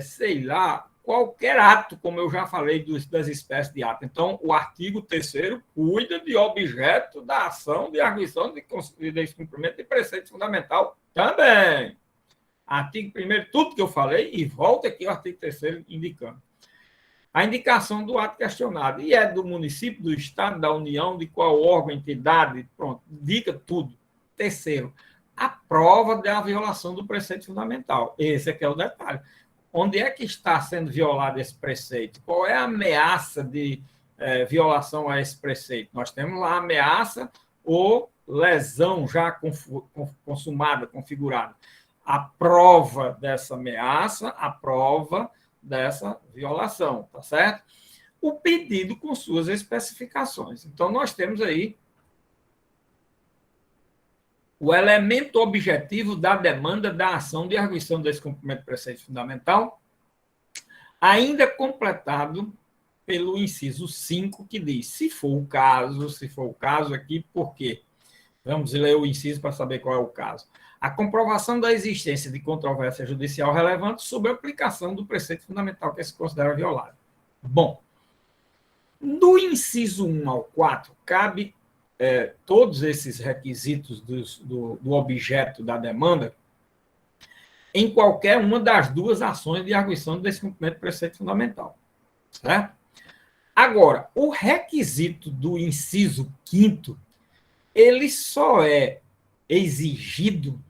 sei lá, qualquer ato, como eu já falei das espécies de ato. Então, o artigo 3º cuida de objeto da ação de arguição de descumprimento de preceito fundamental também. Artigo 1º, tudo que eu falei, e volta aqui o artigo 3º indicando. A indicação do ato questionado. E é do município, do Estado, da União, de qual órgão, entidade, pronto, indica tudo. 3º, a prova da violação do preceito fundamental. Esse aqui é o detalhe. Onde é que está sendo violado esse preceito? Qual é a ameaça de violação a esse preceito? Nós temos lá a ameaça ou lesão já consumada, configurada. A prova dessa ameaça, a prova dessa violação, tá certo? O pedido com suas especificações. Então, nós temos aí o elemento objetivo da demanda da ação de arguição do descumprimento do preceito fundamental, ainda completado pelo inciso 5, que diz, se for o caso aqui, por quê? Vamos ler o inciso para saber qual é o caso. A comprovação da existência de controvérsia judicial relevante sobre a aplicação do preceito fundamental que se considera violado. Bom, do inciso 1 ao 4, cabe todos esses requisitos do objeto da demanda em qualquer uma das duas ações de arguição de descumprimento do preceito fundamental. Certo? Agora, o requisito do inciso 5º, ele só é exigido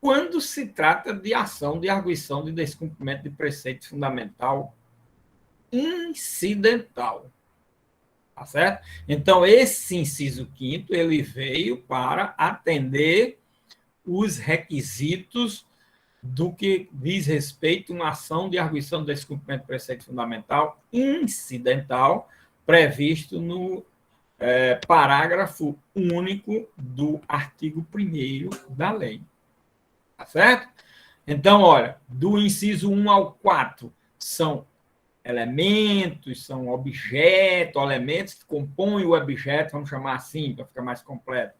quando se trata de ação de arguição de descumprimento de preceito fundamental incidental. Tá certo? Então, esse inciso 5º, ele veio para atender os requisitos do que diz respeito a uma ação de arguição de descumprimento de preceito fundamental incidental, previsto no parágrafo único do artigo 1º da lei. Tá certo? Então, olha, do inciso 1 ao 4 são elementos, são objetos, elementos que compõem o objeto, vamos chamar assim, para ficar mais completo.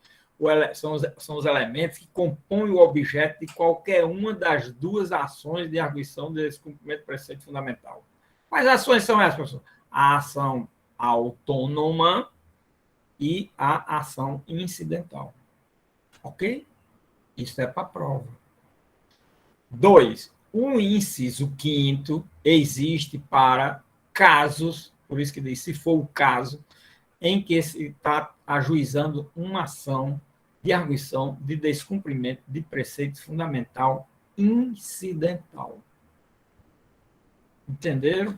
São os elementos que compõem o objeto de qualquer uma das duas ações de arguição de descumprimento do preceito fundamental. Quais ações são essas, professor? A ação autônoma e a ação incidental. Ok? Isso é para a prova. 2. O inciso 5º existe para casos, por isso que diz, se for o caso, em que se está ajuizando uma ação de arguição de descumprimento de preceito fundamental incidental. Entenderam?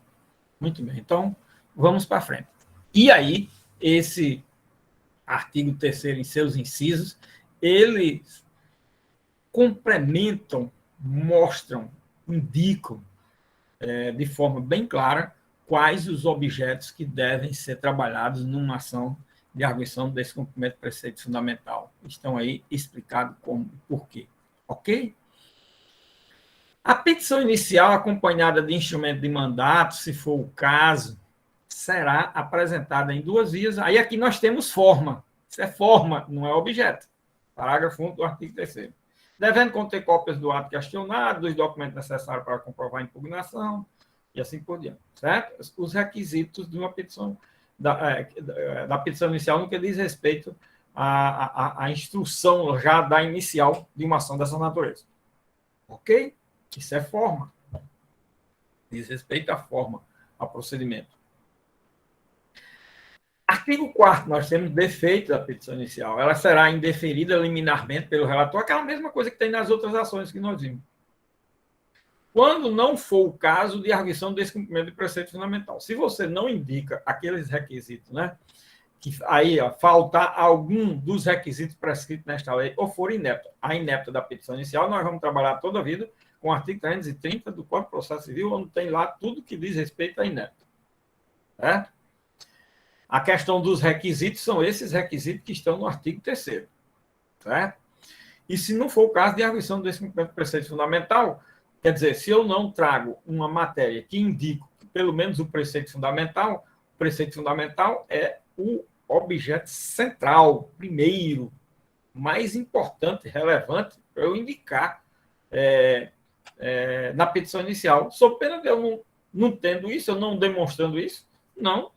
Muito bem. Então, vamos para frente. E aí, esse artigo 3º, em seus incisos, eles complementam, mostram, indicam de forma bem clara quais os objetos que devem ser trabalhados numa ação de arguição desse cumprimento de preceito fundamental. Estão aí explicados como, por quê. Ok? A petição inicial, acompanhada de instrumento de mandato, se for o caso, será apresentada em 2 vias. Aí aqui nós temos forma. Isso é forma, não é objeto. Parágrafo 1 do artigo 3º. Devendo conter cópias do ato questionado, dos documentos necessários para comprovar a impugnação, e assim por diante. Certo? Os requisitos de uma petição, da petição inicial, no que diz respeito à instrução já da inicial de uma ação dessa natureza. Ok? Isso é forma. Diz respeito à forma, ao procedimento. Artigo 4º, nós temos defeito da petição inicial. Ela será indeferida liminarmente pelo relator, aquela mesma coisa que tem nas outras ações que nós vimos. Quando não for o caso de arguição do descumprimento de preceito fundamental. Se você não indica aqueles requisitos, né, que aí faltar algum dos requisitos prescritos nesta lei ou for inepta, a inepta da petição inicial, nós vamos trabalhar toda a vida com o artigo 330 do Código de Processo Civil, onde tem lá tudo que diz respeito à inepta. Certo? A questão dos requisitos são esses requisitos que estão no artigo 3º. Certo? E se não for o caso de arguição do descumprimento do preceito fundamental, quer dizer, se eu não trago uma matéria que indique pelo menos o preceito fundamental é o objeto central, primeiro, mais importante, relevante, para eu indicar na petição inicial. Sob pena de eu não tendo isso, eu não demonstrando isso, não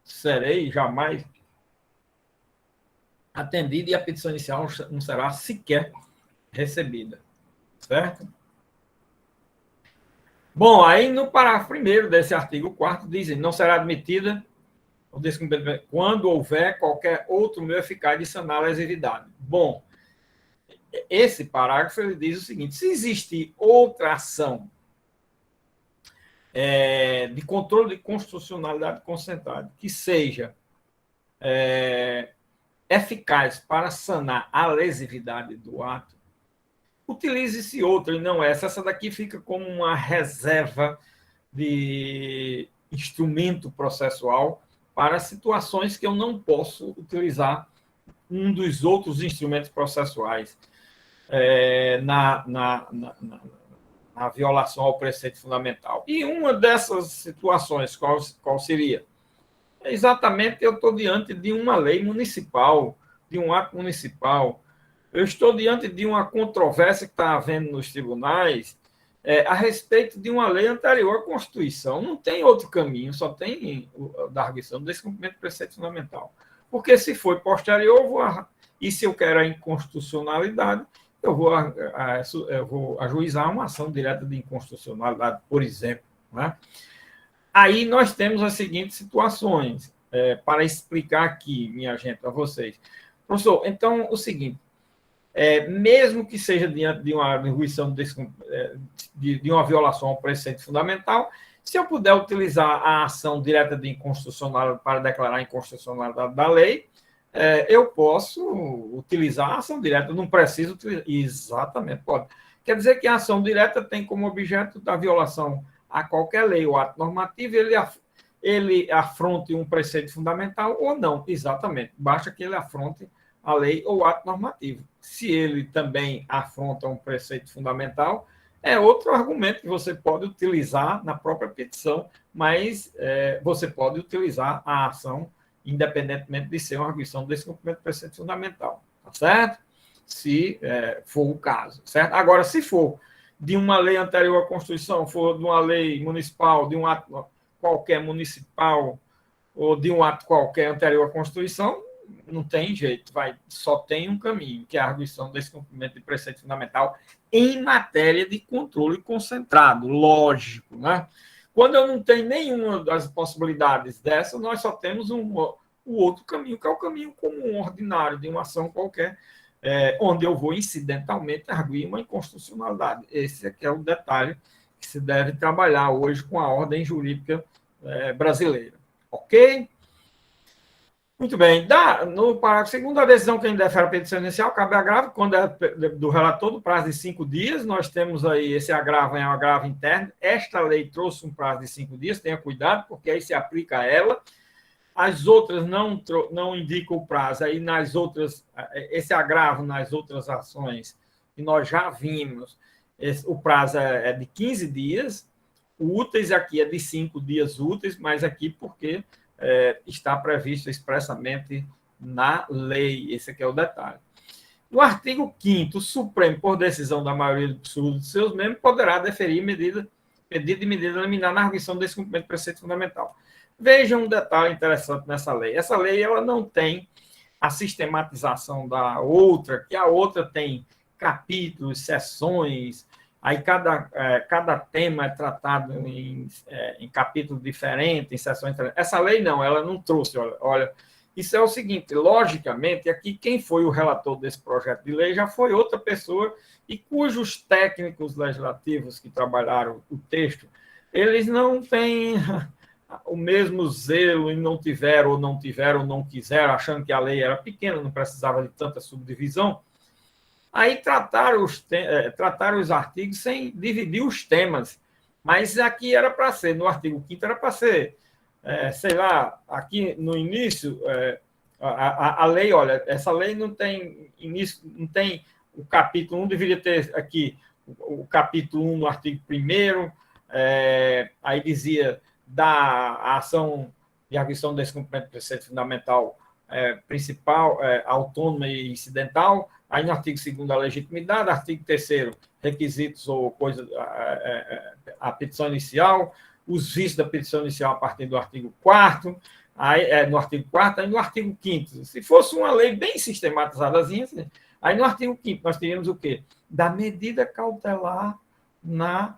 serei jamais atendido e a petição inicial não será sequer recebida. Certo? Bom, aí no parágrafo 1º desse artigo 4º dizem, não será admitida o descumprimento quando houver qualquer outro meio eficaz de sanar a lesividade. Bom, esse parágrafo ele diz o seguinte, se existir outra ação de controle de constitucionalidade concentrado que seja eficaz para sanar a lesividade do ato, utilize-se outra e não essa. Essa daqui fica como uma reserva de instrumento processual para situações que eu não posso utilizar um dos outros instrumentos processuais na violação ao preceito fundamental. E uma dessas situações, qual seria? Exatamente, eu estou diante de uma lei municipal, de um ato municipal, eu estou diante de uma controvérsia que está havendo nos tribunais a respeito de uma lei anterior à Constituição. Não tem outro caminho, só tem da arguição do descumprimento do preceito fundamental. Porque se for posterior, e se eu quero a inconstitucionalidade, eu vou ajuizar uma ação direta de inconstitucionalidade, por exemplo. Né? Aí nós temos as seguintes situações, para explicar aqui, minha gente, a vocês. Professor, então, o seguinte, mesmo que seja diante de uma arguição de uma violação ao preceito fundamental, se eu puder utilizar a ação direta de inconstitucionalidade para declarar a inconstitucionalidade da lei, eu posso utilizar a ação direta, não preciso utilizar. Exatamente, pode. Quer dizer que a ação direta tem como objeto da violação a qualquer lei ou ato normativo, ele afronte um preceito fundamental ou não. Exatamente, basta que ele afronte a lei ou ato normativo. Se ele também afronta um preceito fundamental, é outro argumento que você pode utilizar na própria petição, mas você pode utilizar a ação independentemente de ser uma arguição do descumprimento do preceito fundamental. Tá certo? Se for o caso. Certo? Agora, se for de uma lei anterior à Constituição, for de uma lei municipal, de um ato qualquer municipal, ou de um ato qualquer anterior à Constituição, não tem jeito, só tem um caminho, que é a arguição do descumprimento de preceito fundamental em matéria de controle concentrado, lógico, né? Quando eu não tenho nenhuma das possibilidades dessa, nós só temos o outro caminho, que é o caminho comum, ordinário, de uma ação qualquer onde eu vou incidentalmente arguir uma inconstitucionalidade. Esse aqui é o detalhe que se deve trabalhar hoje com a ordem jurídica brasileira. Ok? Muito bem. No parágrafo segundo, a decisão que indefere a petição inicial cabe agravo quando é do relator do prazo de 5 dias. Nós temos aí esse agravo, é um agravo interno. Esta lei trouxe um prazo de 5 dias, tenha cuidado, porque aí se aplica a ela. As outras não indicam o prazo. Aí nas outras, esse agravo nas outras ações que nós já vimos, o prazo é de 15 dias. O úteis aqui é de 5 dias úteis, mas aqui porque está previsto expressamente na lei. Esse aqui é o detalhe. No artigo 5º, o Supremo, por decisão da maioria absoluta de seus membros, poderá deferir pedido de medida liminar na arguição do descumprimento do preceito fundamental. Veja um detalhe interessante nessa lei. Essa lei ela não tem a sistematização da outra, que a outra tem capítulos, seções, aí cada tema é tratado em capítulo diferente, em seções diferentes. Essa lei não, ela não trouxe. Olha, isso é o seguinte, logicamente, aqui quem foi o relator desse projeto de lei já foi outra pessoa e cujos técnicos legislativos que trabalharam o texto, eles não têm o mesmo zelo e não tiveram, ou não quiseram, achando que a lei era pequena, não precisava de tanta subdivisão. Aí trataram os artigos sem dividir os temas. Mas aqui era para ser, no artigo 5º era para ser, sei lá, aqui no início, a lei, olha, essa lei não tem início, não tem o capítulo 1, deveria ter aqui o capítulo 1 no artigo 1º, aí dizia da ação de arguição do descumprimento do preceito fundamental principal, autônoma e incidental. Aí no artigo 2º, a legitimidade, artigo 3º, requisitos ou coisa, a petição inicial, os vícios da petição inicial a partir do artigo 4º, aí, no artigo 4º, aí no artigo 5º. Se fosse uma lei bem sistematizadazinha, assim, aí no artigo 5º nós teríamos o quê? Da medida cautelar na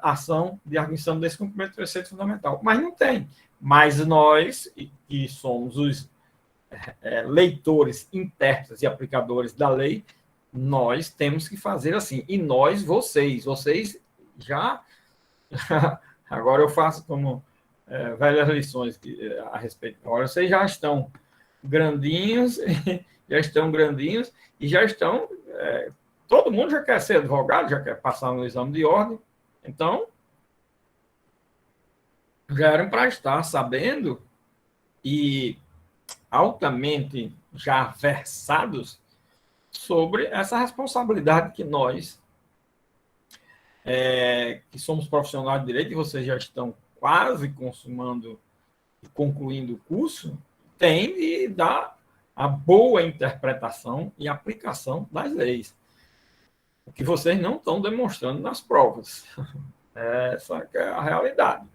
ação de arguição do descumprimento do preceito fundamental. Mas não tem. Mas nós, que somos os leitores, intérpretes e aplicadores da lei, nós temos que fazer assim. E nós, vocês já... Agora eu faço como velhas lições a respeito. Agora vocês já estão grandinhos, e já estão... todo mundo já quer ser advogado, já quer passar no exame de ordem. Então, já eram para estar sabendo e altamente já versados sobre essa responsabilidade que nós, que somos profissionais de direito, e vocês já estão quase consumando e concluindo o curso, tem de dar a boa interpretação e aplicação das leis. O que vocês não estão demonstrando nas provas. Essa é a realidade.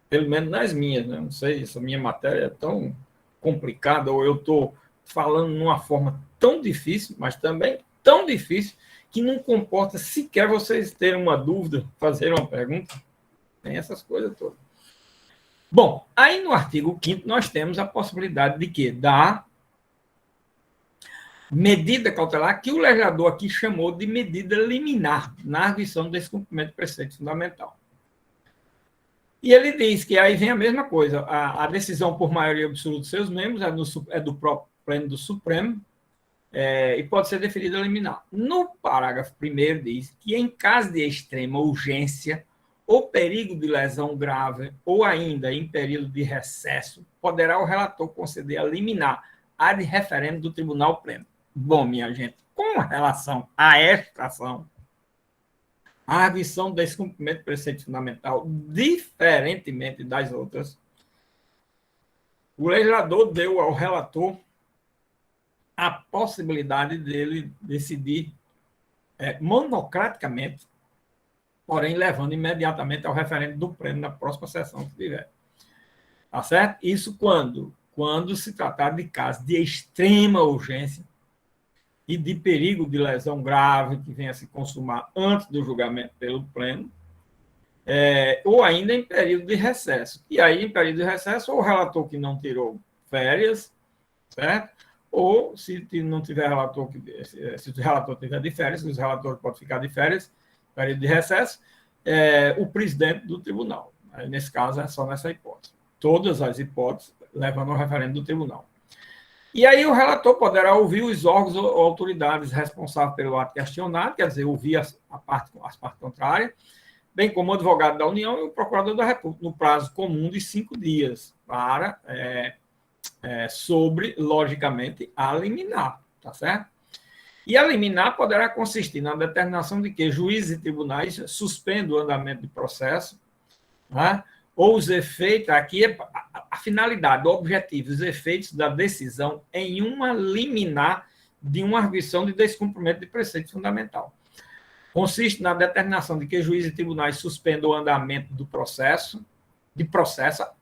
Pelo menos nas minhas, né? Não sei se a minha matéria é tão complicada ou eu estou falando numa forma tão difícil, mas também tão difícil, que não comporta sequer vocês terem uma dúvida, fazer uma pergunta. Tem essas coisas todas. Bom, aí no artigo 5º nós temos a possibilidade de quê? Da medida cautelar, que o legislador aqui chamou de medida liminar, na arguição do descumprimento do preceito fundamental. E ele diz que aí vem a mesma coisa, a decisão por maioria absoluta dos seus membros é do próprio pleno do Supremo, e pode ser deferida liminar. No parágrafo 1º diz que em caso de extrema urgência ou perigo de lesão grave, ou ainda em período de recesso, poderá o relator conceder a liminar ad referendo do Tribunal Pleno. Bom, minha gente, com relação a esta ação, a arguição do descumprimento do preceito fundamental, diferentemente das outras, o legislador deu ao relator a possibilidade dele decidir monocraticamente, porém levando imediatamente ao referendo do pleno na próxima sessão que tiver. Tá certo? Isso quando se tratar de casos de extrema urgência e de perigo de lesão grave que venha a se consumar antes do julgamento pelo pleno, ou ainda em período de recesso. E aí, em período de recesso, ou o relator que não tirou férias, certo? ou, se não tiver relator, se o relator tiver de férias, os relatores podem ficar de férias, período de recesso, o presidente do tribunal. Aí, nesse caso, é só nessa hipótese. Todas as hipóteses levando ao referendo do tribunal. E aí o relator poderá ouvir os órgãos ou autoridades responsáveis pelo ato questionado, quer dizer, ouvir as partes contrárias, bem como o advogado da União e o procurador da República, no prazo comum de 5 dias, para sobre, logicamente, a liminar, tá certo? E a liminar poderá consistir na determinação de que juízes e tribunais suspendam o andamento do processo, né? Ou os efeitos, aqui a finalidade, o objetivo, os efeitos da decisão em uma liminar de uma arguição de descumprimento de preceito fundamental. Consiste na determinação de que juízes e tribunais suspendam o andamento do processo,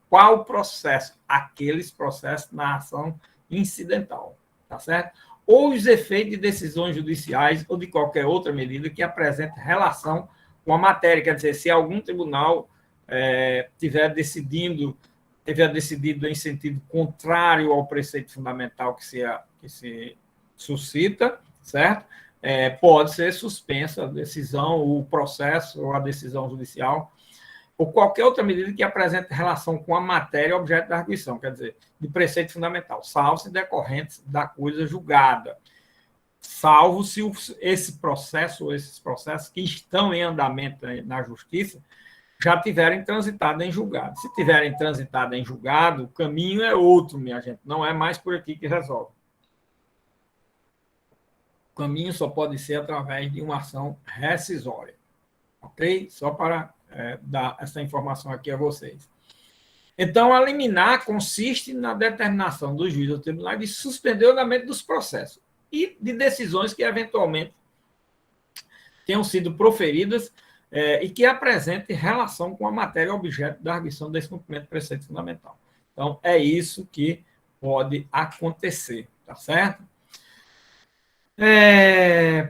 qual processo? Aqueles processos na ação incidental, tá certo? Ou os efeitos de decisões judiciais ou de qualquer outra medida que apresente relação com a matéria, quer dizer, se algum tribunal tiver decidido em sentido contrário ao preceito fundamental que se suscita, certo? Pode ser suspensa a decisão, o processo ou a decisão judicial, ou qualquer outra medida que apresente relação com a matéria objeto da arguição, quer dizer, de preceito fundamental, salvo se decorrentes da coisa julgada, salvo se esse processo ou esses processos que estão em andamento na justiça já tiverem transitado em julgado. Se tiverem transitado em julgado, o caminho é outro, minha gente. Não é mais por aqui que resolve. O caminho só pode ser através de uma ação rescisória. Ok? Só para dar essa informação aqui a vocês. Então, a liminar consiste na determinação do juiz ou tribunal de suspender o andamento dos processos e de decisões que, eventualmente, tenham sido proferidas e que apresente relação com a matéria objeto da arguição do descumprimento do preceito fundamental. Então, é isso que pode acontecer, tá certo?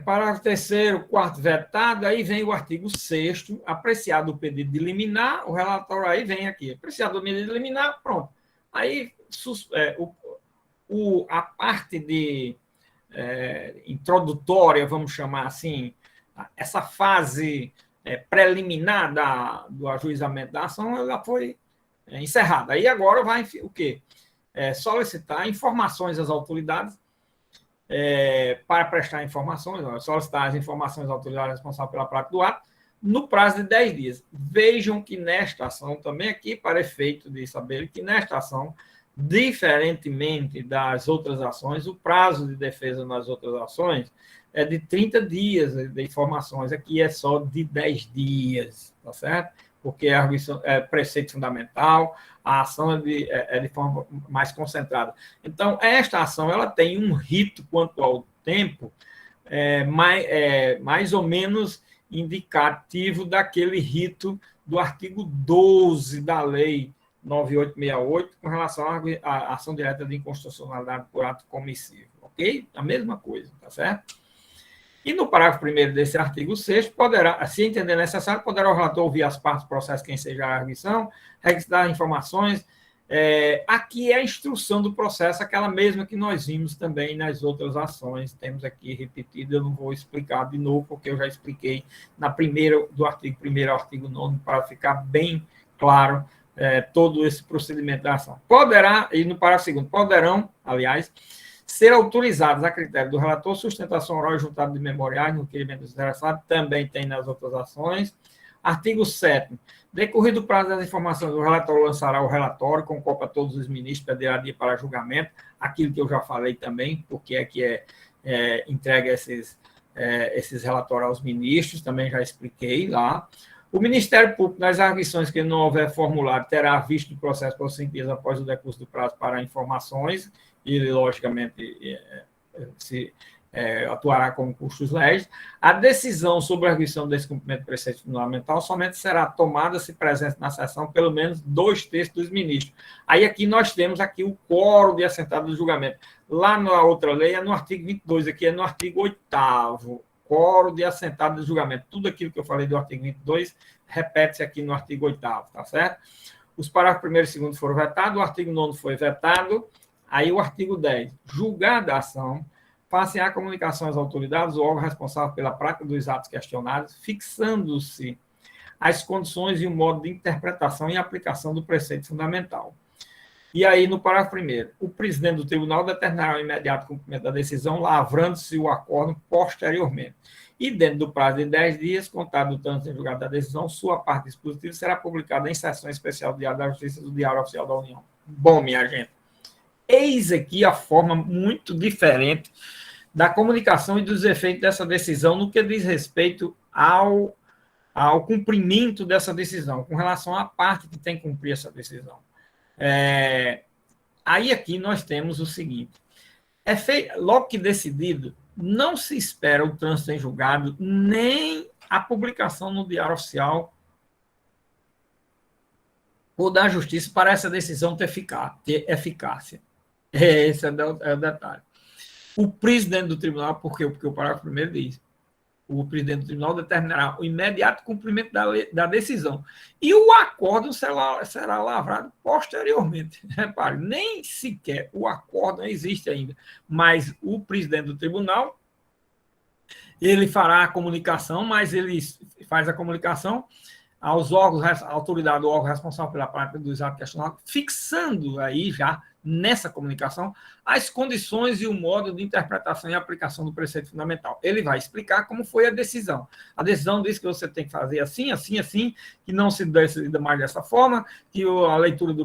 Parágrafo 3º, 4º vetado, aí vem o artigo 6º, apreciado o pedido de liminar, o relatório aí vem aqui, apreciado o pedido de liminar, pronto. Aí, a parte de introdutória, vamos chamar assim, essa fase preliminar do ajuizamento da ação, ela foi encerrada. Aí agora vai o quê? Solicitar informações às autoridades para prestar informações, solicitar as informações às autoridades responsáveis pela prática do ato, no prazo de 10 dias. Vejam que nesta ação, também aqui, para efeito de saber que nesta ação, diferentemente das outras ações, o prazo de defesa nas outras ações é de 30 dias de informações, aqui é só de 10 dias, tá certo? Porque a arguição é preceito fundamental, a ação é de forma mais concentrada. Então, esta ação ela tem um rito quanto ao tempo mais ou menos indicativo daquele rito do artigo 12 da Lei 9868, com relação à ação direta de inconstitucionalidade por ato comissivo, ok? A mesma coisa, tá certo? E no parágrafo 1º desse artigo 6º, poderá, se entender necessário, poderá o relator ouvir as partes do processo que ensejar a arguição, registrar informações. Aqui é a instrução do processo, aquela mesma que nós vimos também nas outras ações. Temos aqui repetido, eu não vou explicar de novo, porque eu já expliquei na primeira, do artigo 1º ao artigo 9º, para ficar bem claro todo esse procedimento da ação. Poderá, e no parágrafo 2º, poderão, aliás, ser autorizados a critério do relator, sustentação oral e juntado de memoriais no requerimento interessado, também tem nas outras ações. Artigo 7º. Decorrido o prazo das informações, o relator lançará o relatório com cópia a todos os ministros, pedirá dia para julgamento, aquilo que eu já falei também, porque entrega esses relatórios aos ministros, também já expliquei lá. O Ministério Público, nas arguições que não houver formulário, terá visto o processo por 5 dias após o decurso do prazo para informações, e ele, logicamente, atuará como custos legis. A decisão sobre a arguição do descumprimento do preceito fundamental somente será tomada se presente na sessão pelo menos 2/3 dos ministros. Aí aqui nós temos aqui o quórum de assentado do julgamento. Lá na outra lei é no artigo 22, aqui é no artigo 8º, quórum de assentado do julgamento. Tudo aquilo que eu falei do artigo 22 repete-se aqui no artigo 8º, tá certo? Os parágrafos 1º e 2º foram vetados, o artigo 9º foi vetado, Aí o artigo 10, julgada a ação, faça a comunicação às autoridades, o órgão responsável pela prática dos atos questionados, fixando-se as condições e o modo de interpretação e aplicação do preceito fundamental. E aí, no parágrafo 1º, o presidente do tribunal determinará o imediato cumprimento da decisão, lavrando-se o acórdão posteriormente. E dentro do prazo de 10 dias, contado do trânsito em julgado da decisão, sua parte dispositiva será publicada em sessão especial do Diário da Justiça do Diário Oficial da União. Bom, minha gente, eis aqui a forma muito diferente da comunicação e dos efeitos dessa decisão no que diz respeito ao cumprimento dessa decisão, com relação à parte que tem que cumprir essa decisão. Aí aqui nós temos o seguinte, logo que decidido, não se espera o trânsito em julgado, nem a publicação no Diário Oficial ou da Justiça para essa decisão ter eficácia. Esse é o detalhe. O presidente do tribunal, porque o parágrafo 1º diz, o presidente do tribunal determinará o imediato cumprimento da decisão. E o acórdão será lavrado posteriormente. Repare, nem sequer o acórdão existe ainda, mas o presidente do tribunal, ele fará a comunicação, mas ele faz a comunicação aos órgãos, à autoridade do órgão responsável pela prática dos atos questionados, fixando aí já nessa comunicação as condições e o modo de interpretação e aplicação do preceito fundamental. Ele vai explicar como foi a decisão. A decisão diz que você tem que fazer assim, assim, assim, que não se decida mais dessa forma, que a leitura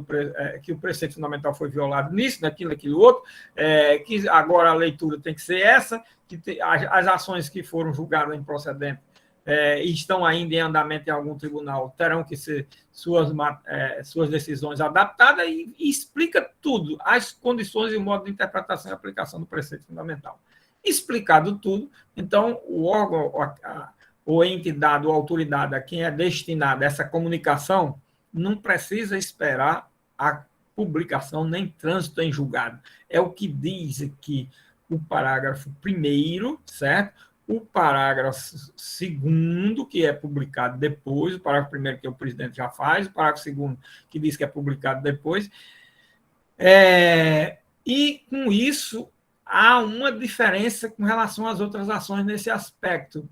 que o preceito fundamental foi violado nisso, naquilo outro, que agora a leitura tem que ser essa, que as ações que foram julgadas improcedentes e estão ainda em andamento em algum tribunal, terão que ser suas decisões adaptadas e explica tudo, as condições e o modo de interpretação e aplicação do preceito fundamental. Explicado tudo, então o órgão, ou entidade ou autoridade a quem é destinada essa comunicação não precisa esperar a publicação nem trânsito em julgado. É o que diz aqui o parágrafo 1º, certo? O parágrafo 2º, que é publicado depois, o parágrafo 1º que o presidente já faz, o parágrafo 2º que diz que é publicado depois. E, com isso, há uma diferença com relação às outras ações nesse aspecto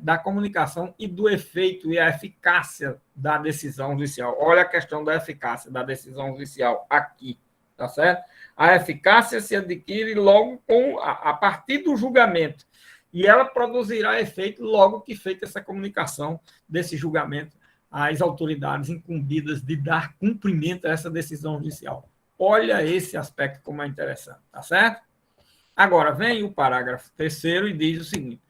da comunicação e do efeito e a eficácia da decisão judicial. Olha a questão da eficácia da decisão judicial aqui, tá certo? A eficácia se adquire logo a partir do julgamento. E ela produzirá efeito logo que feita essa comunicação desse julgamento às autoridades incumbidas de dar cumprimento a essa decisão judicial. Olha esse aspecto como é interessante, tá certo? Agora, vem o parágrafo 3º e diz o seguinte,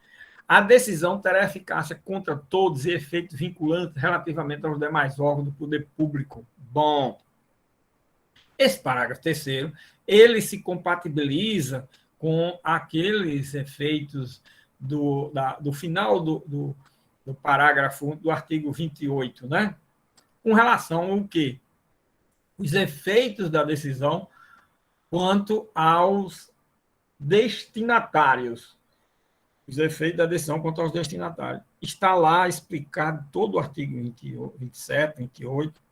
a decisão terá eficácia contra todos e efeito vinculante relativamente aos demais órgãos do poder público. Bom, esse parágrafo 3º, ele se compatibiliza com aqueles efeitos do final do parágrafo do artigo 28, né? Com relação ao quê? Os efeitos da decisão quanto aos destinatários. Os efeitos da decisão quanto aos destinatários. Está lá explicado todo o artigo 27, 28,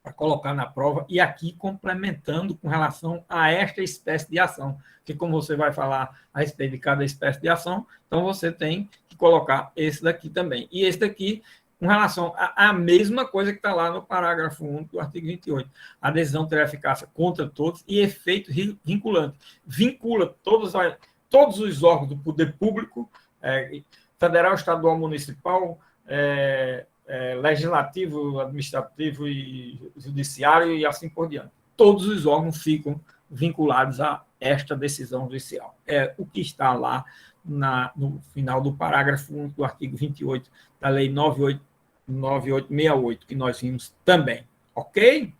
para colocar na prova, e aqui complementando com relação a esta espécie de ação, que como você vai falar a respeito de cada espécie de ação, então você tem que colocar esse daqui também. E esse daqui, com relação à mesma coisa que está lá no parágrafo 1 do artigo 28. A decisão terá eficácia contra todos e efeito vinculante. Vincula todos os órgãos do poder público, federal, estadual, municipal, legislativo, administrativo e judiciário e assim por diante. Todos os órgãos ficam vinculados a esta decisão judicial. É o que está lá no final do parágrafo 1 do artigo 28 da Lei 9868, que nós vimos também. Ok?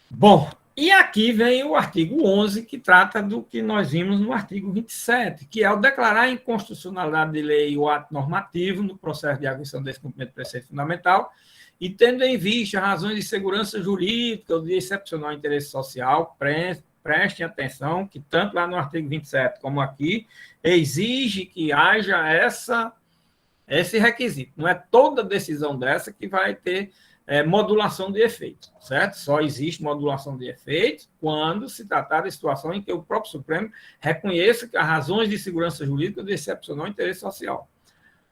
Bom, e aqui vem o artigo 11, que trata do que nós vimos no artigo 27, que é o declarar a inconstitucionalidade de lei ou ato normativo no processo de arguição desse cumprimento do preceito fundamental, e tendo em vista razões de segurança jurídica ou de excepcional interesse social, prestem atenção que tanto lá no artigo 27 como aqui, exige que haja esse requisito. Não é toda decisão dessa que vai ter modulação de efeitos, certo? Só existe modulação de efeitos quando se tratar de situação em que o próprio Supremo reconheça que as razões de segurança jurídica decepcionam o interesse social.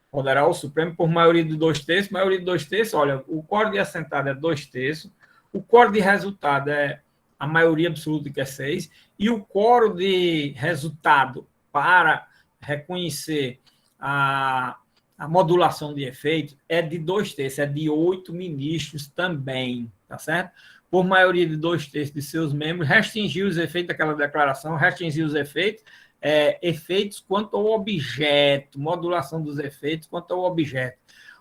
Poderá o Supremo, por maioria de 2/3, maioria de 2/3, olha, o quórum de assentado é 2/3, o quórum de resultado é a maioria absoluta, que é 6, e o quórum de resultado para reconhecer a modulação de efeito é de 2/3, é de 8 ministros também, tá certo? Por maioria de 2/3 de seus membros, restringir os efeitos daquela declaração, restringir os efeitos, efeitos quanto ao objeto, modulação dos efeitos quanto ao objeto,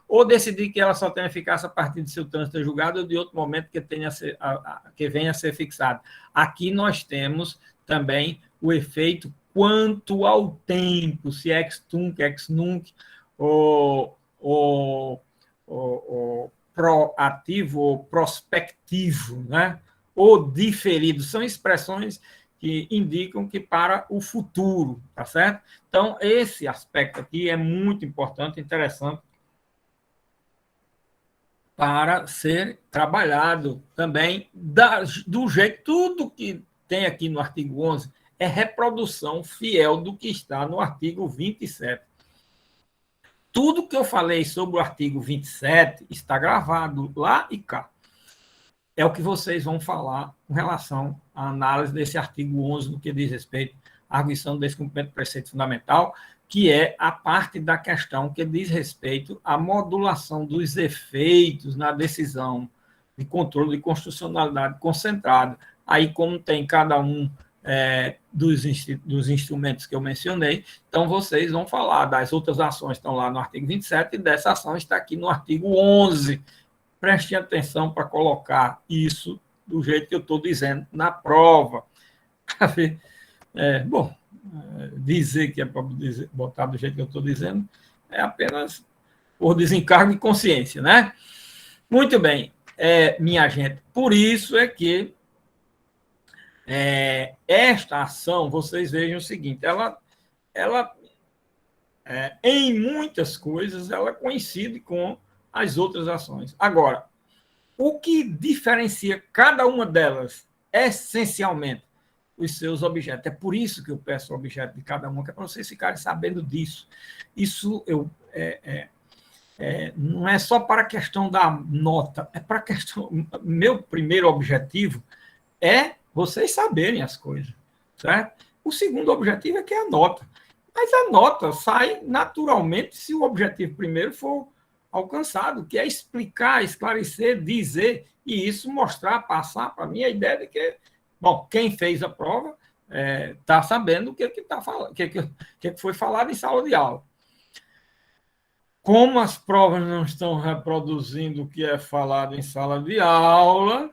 ou decidir que ela só tem eficácia a partir de seu trânsito julgado ou de outro momento que venha a ser fixado. Aqui nós temos também o efeito quanto ao tempo, se é ex tunc, ex nunc, ou proativo ou prospectivo, né? Ou diferido. São expressões que indicam que para o futuro, tá certo? Então, esse aspecto aqui é muito importante, interessante, para ser trabalhado também do jeito, tudo que tem aqui no artigo 11 é reprodução fiel do que está no artigo 27. Tudo que eu falei sobre o artigo 27 está gravado lá e cá. É o que vocês vão falar com relação à análise desse artigo 11, no que diz respeito à arguição do descumprimento do preceito fundamental, que é a parte da questão que diz respeito à modulação dos efeitos na decisão de controle de constitucionalidade concentrada. Aí, como tem cada um dos instrumentos que eu mencionei, então vocês vão falar das outras ações que estão lá no artigo 27 e dessa ação está aqui no artigo 11. Prestem atenção para colocar isso do jeito que eu estou dizendo na prova. Dizer que é para botar do jeito que eu estou dizendo é apenas por desencargo de consciência, né? Muito bem, minha gente. Por isso é que esta ação, vocês vejam o seguinte, ela em muitas coisas, ela coincide com as outras ações. Agora, o que diferencia cada uma delas, essencialmente, os seus objetos. É por isso que eu peço o objeto de cada uma, que é para vocês ficarem sabendo disso. Isso não é só para a questão da nota, é para a questão... Meu primeiro objetivo é vocês saberem as coisas, certo? O segundo objetivo é que é a nota. Mas a nota sai naturalmente se o objetivo primeiro for alcançado, que é explicar, esclarecer, dizer, e isso mostrar, passar para mim a ideia de que, bom, quem fez a prova está sabendo o que tá falando, o que foi falado em sala de aula. Como as provas não estão reproduzindo o que é falado em sala de aula,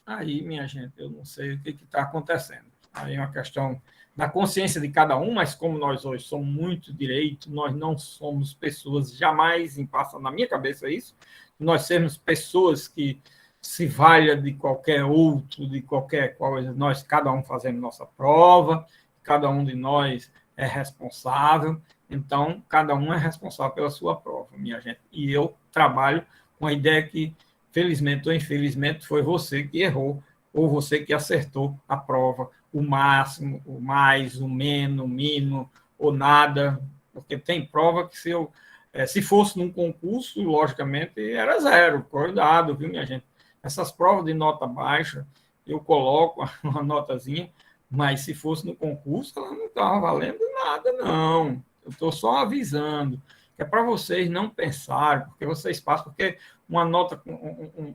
aí, minha gente, eu não sei o que está acontecendo. Aí é uma questão da consciência de cada um, mas como nós hoje somos muito direito, nós não somos pessoas, jamais passa na minha cabeça isso, nós sermos pessoas que se valha de qualquer outro, de qualquer coisa, nós, cada um fazemos nossa prova, cada um de nós é responsável, então cada um é responsável pela sua prova, minha gente. E eu trabalho com a ideia que, felizmente ou infelizmente, foi você que errou, ou você que acertou a prova, o máximo, o mais, o menos, o mínimo, ou nada, porque tem prova que se fosse num concurso, logicamente, era 0, cuidado, viu, minha gente? Essas provas de nota baixa, eu coloco uma notazinha, mas se fosse no concurso, ela não estava valendo nada, não. Eu estou só avisando, que é para vocês não pensarem, porque vocês passam, porque uma nota, um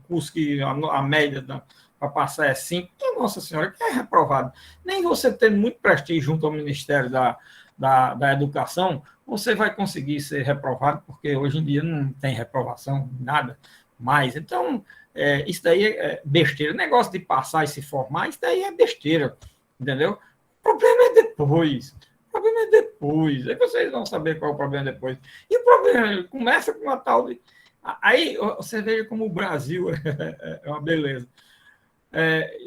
curso que a média para passar é 5, nossa senhora, que é reprovado. Nem você tendo muito prestígio junto ao Ministério da Educação, você vai conseguir ser reprovado, porque hoje em dia não tem reprovação, nada mais. Então, isso daí é besteira. O negócio de passar e se formar, isso daí é besteira, entendeu? O problema é depois. O problema é depois. Aí vocês vão saber qual é o problema depois. E o problema começa com uma tal de... Aí você veja como o Brasil é uma beleza.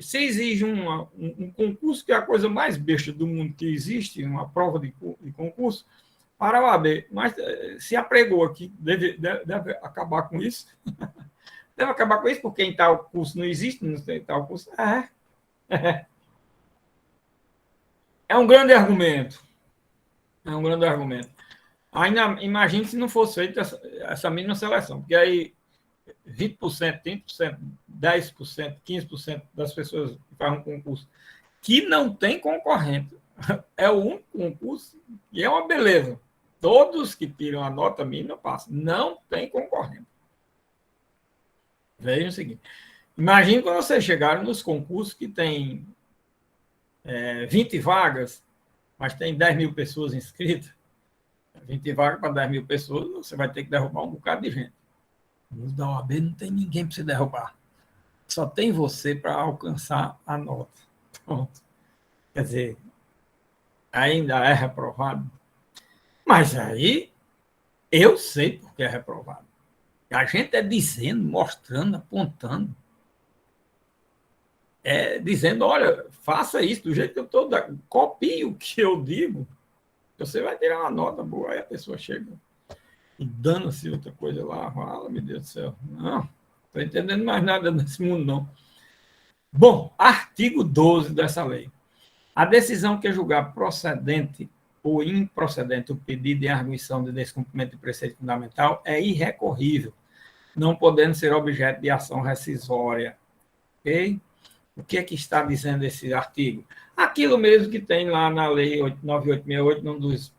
Se exige um concurso, que é a coisa mais besta do mundo que existe, uma prova de concurso, para a OAB. Mas se apregou aqui, deve acabar com isso. deve acabar com isso, porque em tal curso não existe, não tem tal curso. É um grande argumento. É um grande argumento. Ainda imagine se não fosse feita essa mínima seleção, porque aí 20%, 30%, 10%, 15% das pessoas que fazem um concurso que não tem concorrente. É o único concurso e é uma beleza. Todos que tiram a nota mínima passam. Não tem concorrente. Vejam o seguinte. Imagine quando vocês chegaram nos concursos que tem 20 vagas, mas tem 10 mil pessoas inscritas. 20 vagas para 10 mil pessoas, você vai ter que derrubar um bocado de gente. Nos da OAB não tem ninguém para você derrubar. Só tem você para alcançar a nota. Pronto. Quer dizer, ainda é reprovado. Mas aí, eu sei porque é reprovado. A gente é dizendo, mostrando, apontando. É dizendo, olha, faça isso do jeito que eu estou, copie o que eu digo, você vai tirar uma nota boa. Aí a pessoa chega e dando-se outra coisa lá, fala, meu Deus do céu. Não, estou entendendo mais nada nesse mundo, não. Bom, artigo 12 dessa lei. A decisão que julgar procedente ou improcedente o pedido de arguição de descumprimento de preceito fundamental é irrecorrível, não podendo ser objeto de ação rescisória. Ok? O que é que está dizendo esse artigo? Aquilo mesmo que tem lá na Lei 9868, num dos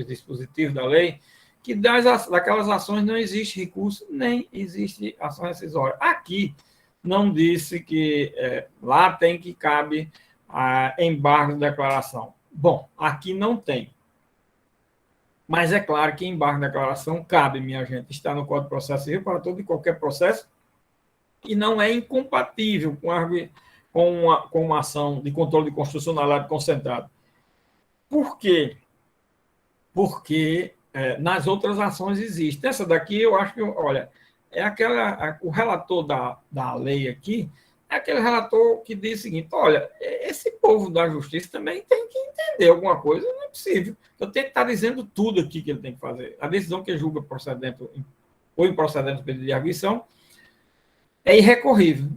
dispositivos da lei, que daquelas ações não existe recurso, nem existe ação rescisória. Aqui não disse que lá tem que cabe a embargo de declaração. Bom, aqui não tem. Mas é claro que embargo de declaração cabe, minha gente. Está no Código de Processo Civil para todo e qualquer processo e não é incompatível com uma ação de controle de constitucionalidade concentrado. Por quê? Porque nas outras ações existe. Essa daqui, eu acho que, olha, o relator da lei aqui é aquele relator que diz o seguinte, olha, esse povo da justiça também tem que entender alguma coisa, não é possível. Eu tenho que estar dizendo tudo aqui que ele tem que fazer. A decisão que julga procedente ou improcedente do pedido de arguição é irrecorrível.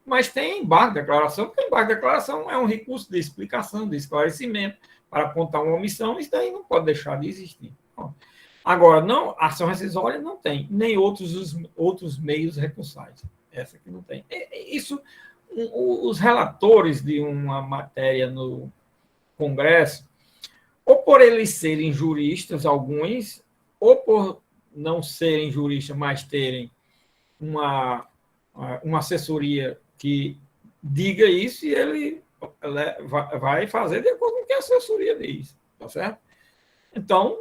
Mas tem embargo de declaração, porque embargo de declaração é um recurso de explicação, de esclarecimento, para apontar uma omissão, isso daí não pode deixar de existir. Agora, não, ação rescisória não tem, nem outros meios recursais. Essa aqui não tem. Isso, os relatores de uma matéria no Congresso, ou por eles serem juristas, alguns, ou por não serem juristas, mas terem uma assessoria que diga isso e ele vai fazer de acordo com o que a assessoria diz, tá certo? Então,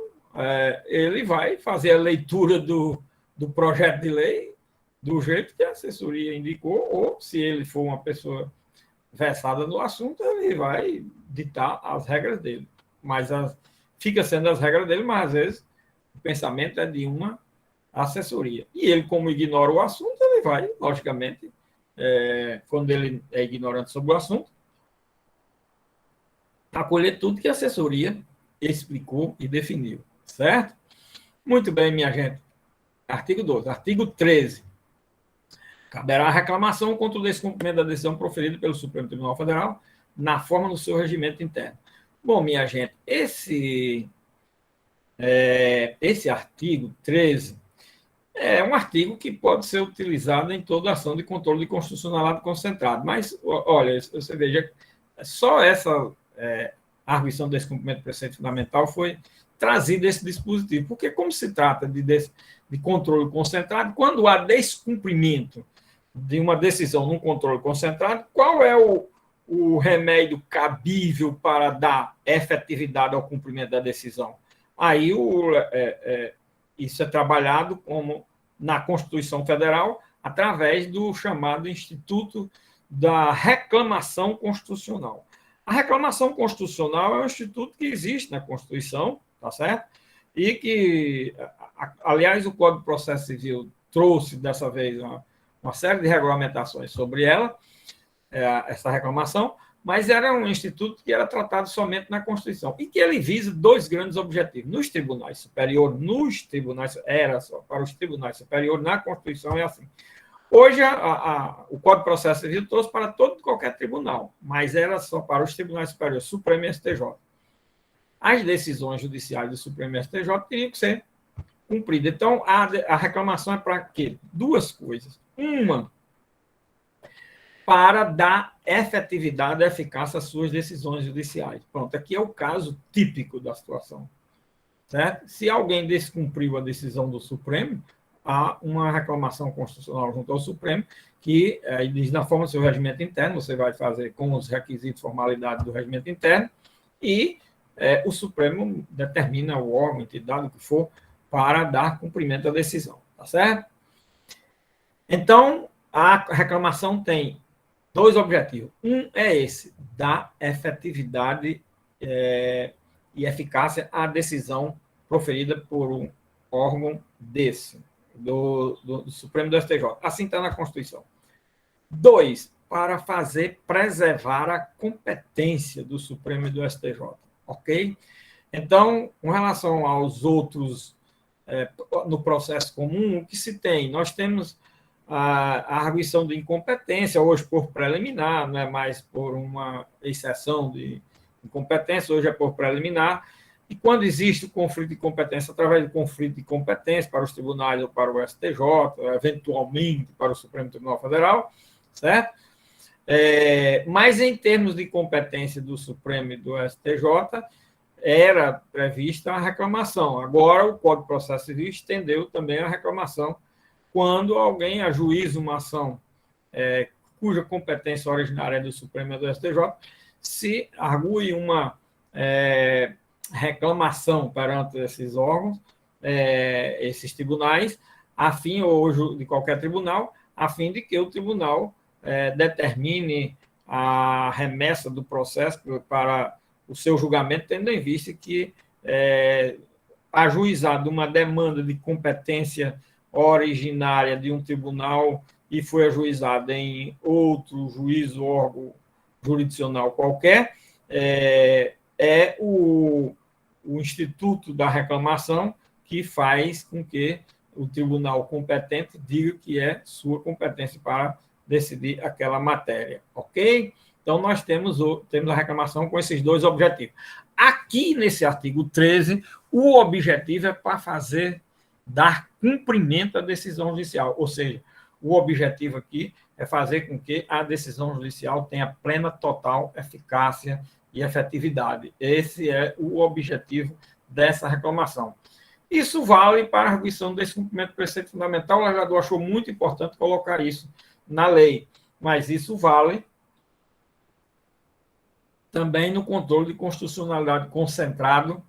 ele vai fazer a leitura do projeto de lei do jeito que a assessoria indicou, ou se ele for uma pessoa versada no assunto, ele vai ditar as regras dele. Mas fica sendo as regras dele, mas às vezes o pensamento é de uma assessoria. E ele, como ignora o assunto, ele vai, logicamente, quando ele é ignorante sobre o assunto, acolher tudo que a assessoria explicou e definiu. Certo? Muito bem, minha gente. Artigo 12. Artigo 13. Caberá reclamação contra o descumprimento da decisão proferida pelo Supremo Tribunal Federal na forma do seu regimento interno. Bom, minha gente, esse artigo 13 é um artigo que pode ser utilizado em toda ação de controle de constitucionalidade concentrado. Mas, olha, você veja, só essa arguição de descumprimento do preceito fundamental foi trazido esse dispositivo. Porque, como se trata de controle concentrado, quando há descumprimento de uma decisão num controle concentrado, qual é o remédio cabível para dar efetividade ao cumprimento da decisão? Aí isso é trabalhado como na Constituição Federal através do chamado Instituto da Reclamação Constitucional. A reclamação constitucional é um instituto que existe na Constituição, tá certo? E que, aliás, o Código de Processo Civil trouxe dessa vez uma série de regulamentações sobre ela, essa reclamação, mas era um instituto que era tratado somente na Constituição e que ele visa dois grandes objetivos. Nos tribunais superiores, era só para os tribunais superiores, na Constituição é assim. Hoje, o Código de Processo Civil trouxe para todo e qualquer tribunal, mas era só para os tribunais superiores, Supremo e STJ. As decisões judiciais do Supremo e STJ teriam que ser cumpridas. Então, a reclamação é para quê? Duas coisas. Uma, para dar efetividade e eficácia às suas decisões judiciais. Pronto, aqui é o caso típico da situação. Certo? Se alguém descumpriu a decisão do Supremo, há uma reclamação constitucional junto ao Supremo, que diz na forma do seu regimento interno, você vai fazer com os requisitos, formalidade do regimento interno, e o Supremo determina o órgão, entidade, o que for, para dar cumprimento à decisão. Tá certo? Então, a reclamação tem dois objetivos. Um é esse, dar efetividade e eficácia à decisão proferida por um órgão desse, do Supremo do STJ. Assim está na Constituição. Dois, para preservar a competência do Supremo e do STJ. Ok? Então, com relação aos outros, no processo comum, o que se tem? Nós temos a arguição de incompetência, hoje por preliminar, não é mais por uma exceção de incompetência, hoje é por preliminar, e quando existe o conflito de competência, através do conflito de competência para os tribunais ou para o STJ, eventualmente para o Supremo Tribunal Federal, certo? Mas em termos de competência do Supremo e do STJ, era prevista a reclamação. Agora, o Código de Processo Civil estendeu também a reclamação quando alguém ajuiza uma ação cuja competência originária é do Supremo e do STJ, se argue uma reclamação perante esses órgãos, esses tribunais, a fim, ou de qualquer tribunal, a fim de que o tribunal determine a remessa do processo para o seu julgamento, tendo em vista que ajuizado uma demanda de competência originária de um tribunal e foi ajuizada em outro juízo, órgão jurisdicional qualquer, o Instituto da Reclamação que faz com que o tribunal competente diga que é sua competência para decidir aquela matéria, ok? Então, nós temos a reclamação com esses dois objetivos. Aqui, nesse artigo 13, o objetivo é para dar cumprimento à decisão judicial, ou seja, o objetivo aqui é fazer com que a decisão judicial tenha plena, total eficácia e efetividade. Esse é o objetivo dessa reclamação. Isso vale para a arguição desse cumprimento do preceito fundamental. O legislador achou muito importante colocar isso na lei, mas isso vale também no controle de constitucionalidade concentrado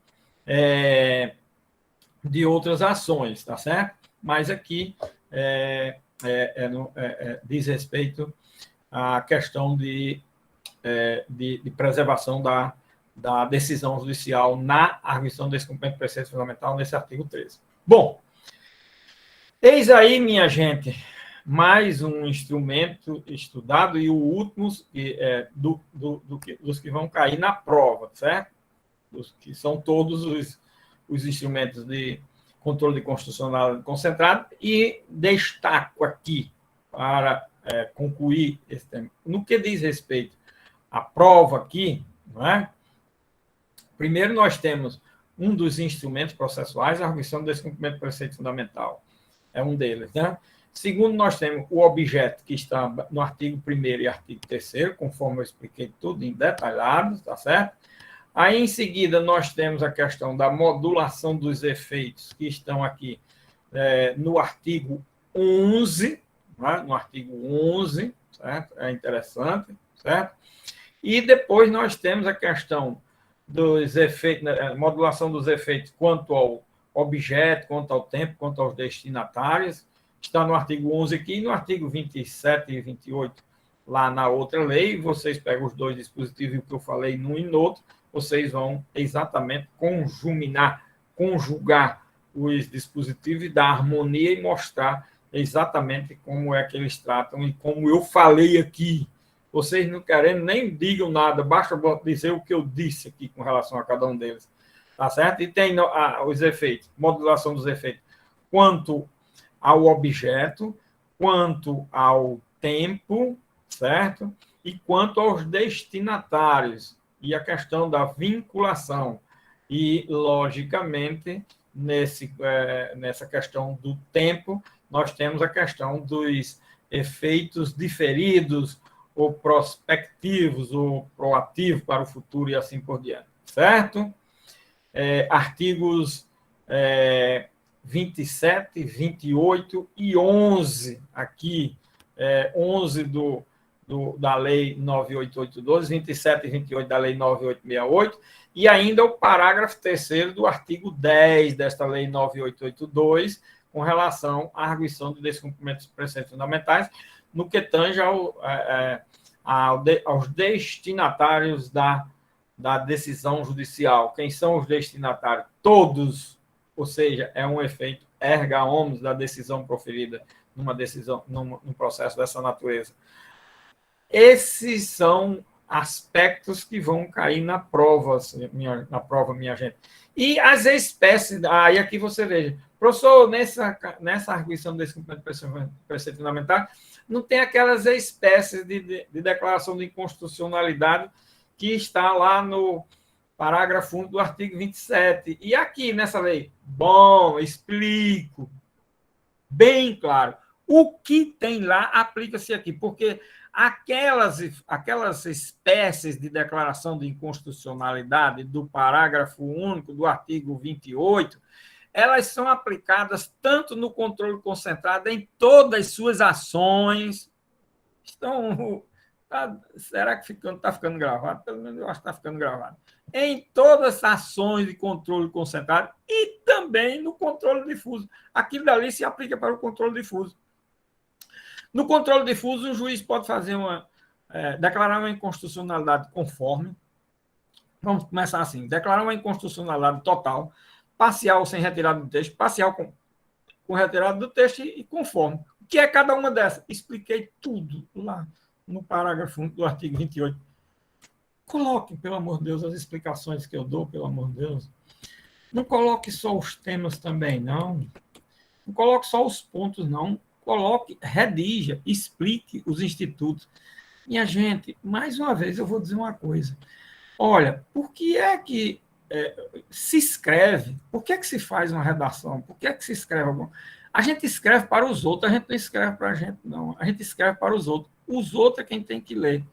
de outras ações, tá certo? Mas aqui diz respeito à questão de preservação da decisão judicial na arguição desse cumprimento do preceito fundamental nesse artigo 13. Bom, eis aí, minha gente, mais um instrumento estudado e o último dos que vão cair na prova, certo? Que são todos os instrumentos de controle de constitucionalidade concentrado, e destaco aqui, para concluir esse tema, no que diz respeito à prova aqui, não é? Primeiro, nós temos um dos instrumentos processuais, a arguição do descumprimento do preceito fundamental. É um deles, né? Segundo, nós temos o objeto, que está no artigo 1º e artigo 3º, conforme eu expliquei tudo em detalhado, tá certo? Aí, em seguida, nós temos a questão da modulação dos efeitos, que estão aqui no artigo 11, né? No artigo 11, certo? É interessante, certo? E depois nós temos a questão dos efeitos, modulação dos efeitos quanto ao objeto, quanto ao tempo, quanto aos destinatários, está no artigo 11 aqui, e no artigo 27 e 28, lá na outra lei. Vocês pegam os dois dispositivos que eu falei num e no outro, vocês vão exatamente conjugar os dispositivos e dar harmonia e mostrar exatamente como é que eles tratam e como eu falei aqui Vocês não querendo, nem digam nada, basta dizer o que eu disse aqui com relação a cada um deles. Tá certo? E tem os efeitos, modulação dos efeitos, quanto ao objeto, quanto ao tempo, certo? E quanto aos destinatários, e a questão da vinculação. E, logicamente, nessa questão do tempo, nós temos a questão dos efeitos diferidos, ou prospectivos, ou proativos para o futuro e assim por diante, certo? Artigos 27, 28 e 11, aqui, 11 da Lei 98812, 27 e 28 da Lei 9868, e ainda o parágrafo 3º do artigo 10 desta Lei 9882, com relação à arguição de descumprimento dos preceitos fundamentais, no que tange aos destinatários da decisão judicial. Quem são os destinatários? Todos, ou seja, é um efeito erga omnes da decisão proferida num processo dessa natureza. Esses são aspectos que vão cair na prova, minha gente. E as espécies, aí aqui você veja, professor, nessa arguição desse preceito fundamental, não tem aquelas espécies de declaração de inconstitucionalidade que está lá no parágrafo 1 do artigo 27. E aqui nessa lei? Bom, explico bem claro. O que tem lá aplica-se aqui, porque aquelas espécies de declaração de inconstitucionalidade do parágrafo único do artigo 28, elas são aplicadas tanto no controle concentrado em todas as suas ações. Será que está ficando gravado? Pelo menos eu acho que está ficando gravado. Em todas as ações de controle concentrado e também no controle difuso. Aquilo dali se aplica para o controle difuso. No controle difuso, o juiz pode fazer declarar uma inconstitucionalidade conforme. Vamos começar assim: declarar uma inconstitucionalidade total, parcial sem retirada do texto, parcial com retirada do texto e conforme. O que é cada uma dessas? Expliquei tudo lá no parágrafo 1 do artigo 28. Coloque, pelo amor de Deus, as explicações que eu dou, pelo amor de Deus. Não coloque só os temas também, não. Não coloque só os pontos, não. Coloque, redija, explique os institutos. Minha gente, mais uma vez eu vou dizer uma coisa. Olha, por que é que se escreve? Por que é que se faz uma redação? Por que é que se escreve alguma? A gente escreve para os outros, a gente não escreve para a gente, não. A gente escreve para os outros. Os outros é quem tem que ler.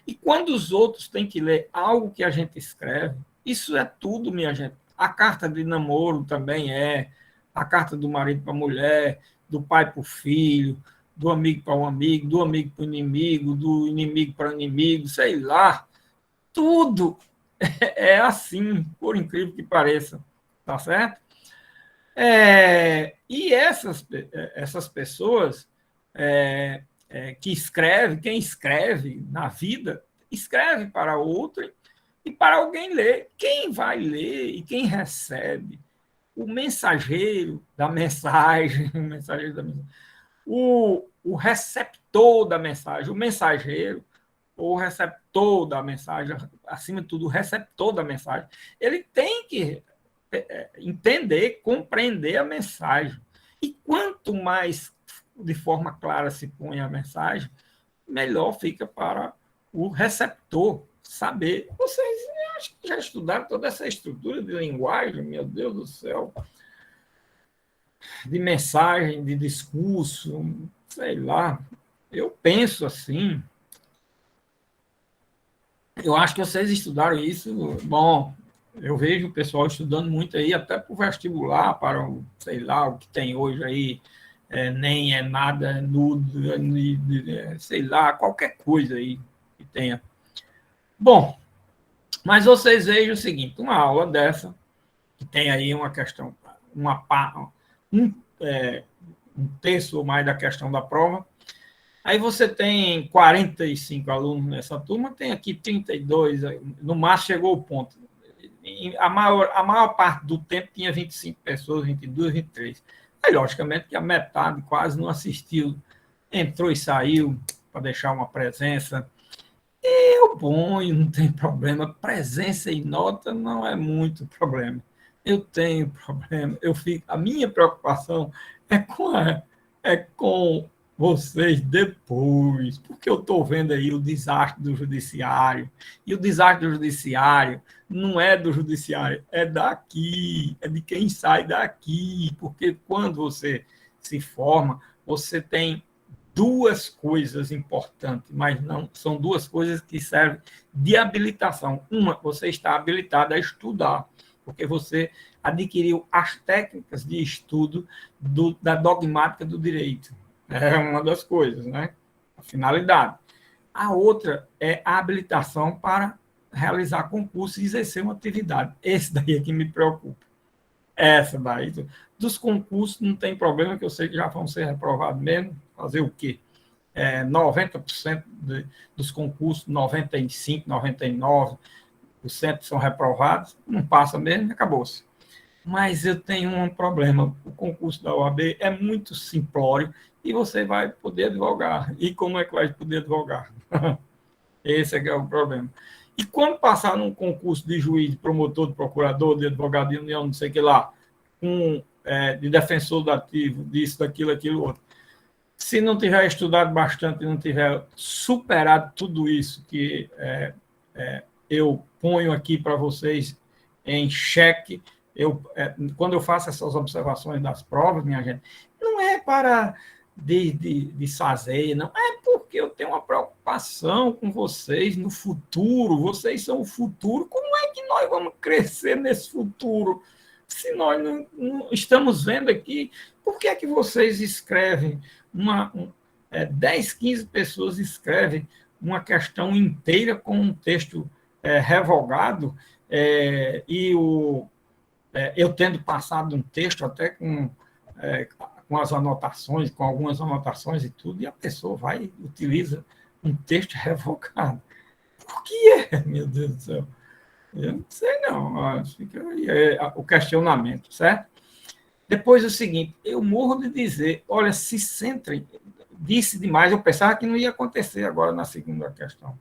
E quando os outros têm que ler algo que a gente escreve, isso é tudo, minha gente. A carta de namoro também a carta do marido para a mulher, do pai para o filho, do amigo para o amigo, do amigo para o inimigo, do inimigo para o inimigo, sei lá. Tudo é assim, por incrível que pareça. Tá certo? E essas pessoas que escrevem, quem escreve na vida, escreve para outro e para alguém ler. Quem vai ler e quem recebe? O mensageiro da mensagem, o receptor da mensagem, o mensageiro, ou o receptor da mensagem, acima de tudo, o receptor da mensagem, ele tem que entender, compreender a mensagem. E quanto mais de forma clara se põe a mensagem, melhor fica para o receptor saber. Vocês acho que já estudaram toda essa estrutura de linguagem, meu Deus do céu, de mensagem, de discurso, sei lá. Eu penso assim. Eu acho que vocês estudaram isso. Bom, eu vejo o pessoal estudando muito aí, até para o vestibular, para o, sei lá, o que tem hoje aí, nem é nada nudo, sei lá, qualquer coisa aí que tenha. Bom, mas vocês vejam o seguinte, uma aula dessa, que tem aí uma questão, um terço ou mais da questão da prova, aí você tem 45 alunos nessa turma, tem aqui 32, no máximo chegou o ponto. A maior parte do tempo tinha 25 pessoas, 22, 23. Aí, logicamente, que a metade quase não assistiu, entrou e saiu para deixar uma presença. Eu ponho, não tem problema. Presença e nota não é muito problema. Eu tenho problema. A minha preocupação é com vocês depois, porque eu estou vendo aí o desastre do judiciário. E o desastre do judiciário não é do judiciário, é daqui, é de quem sai daqui. Porque quando você se forma, você tem duas coisas importantes, mas não são duas coisas que servem de habilitação. Uma, você está habilitado a estudar, porque você adquiriu as técnicas de estudo da dogmática do direito. É uma das coisas, né? A finalidade. A outra é a habilitação para realizar concurso e exercer uma atividade. Esse daí é que me preocupa. Essa daí. Dos concursos não tem problema, que eu sei que já vão ser reprovados mesmo. Fazer o quê? 90% dos concursos, 95%, 99% são reprovados, não passa mesmo, acabou-se. Mas eu tenho um problema, o concurso da OAB é muito simplório e você vai poder advogar. E como é que vai poder advogar? Esse é que é o problema. E quando passar num concurso de juiz, de promotor, de procurador, de advogado de união, não sei o que lá, de defensor do ativo, disso, daquilo, aquilo outro, se não tiver estudado bastante, não tiver superado tudo isso que eu ponho aqui para vocês em xeque, quando eu faço essas observações das provas, minha gente, não é para desfazer, não é porque eu tenho uma preocupação com vocês no futuro, vocês são o futuro, como é que nós vamos crescer nesse futuro? Se nós não estamos vendo aqui, por que é que vocês escrevem 10, 15 pessoas escrevem uma questão inteira com um texto revogado, eu tendo passado um texto até com as anotações, com algumas anotações e tudo, e a pessoa vai e utiliza um texto revogado. Por que é, meu Deus do céu? Eu não sei, não. Fica aí o questionamento, certo? Depois o seguinte, eu morro de dizer, olha, se centrem, disse demais, eu pensava que não ia acontecer agora na segunda questão,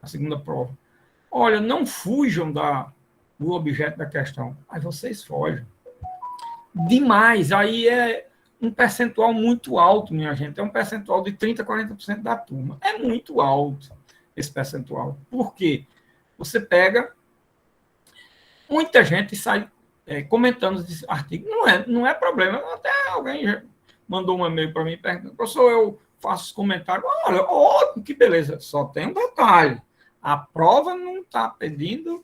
na segunda prova. Olha, não fujam do objeto da questão, mas vocês fogem. Demais, aí é um percentual muito alto, minha gente, é um percentual de 30%, 40% da turma. É muito alto esse percentual. Por quê? Você pega, muita gente sai comentando esse artigo. Não é problema. Até alguém mandou um e-mail para mim perguntando, professor, eu faço os comentários. Olha, ótimo, que beleza. Só tem um detalhe. A prova não está pedindo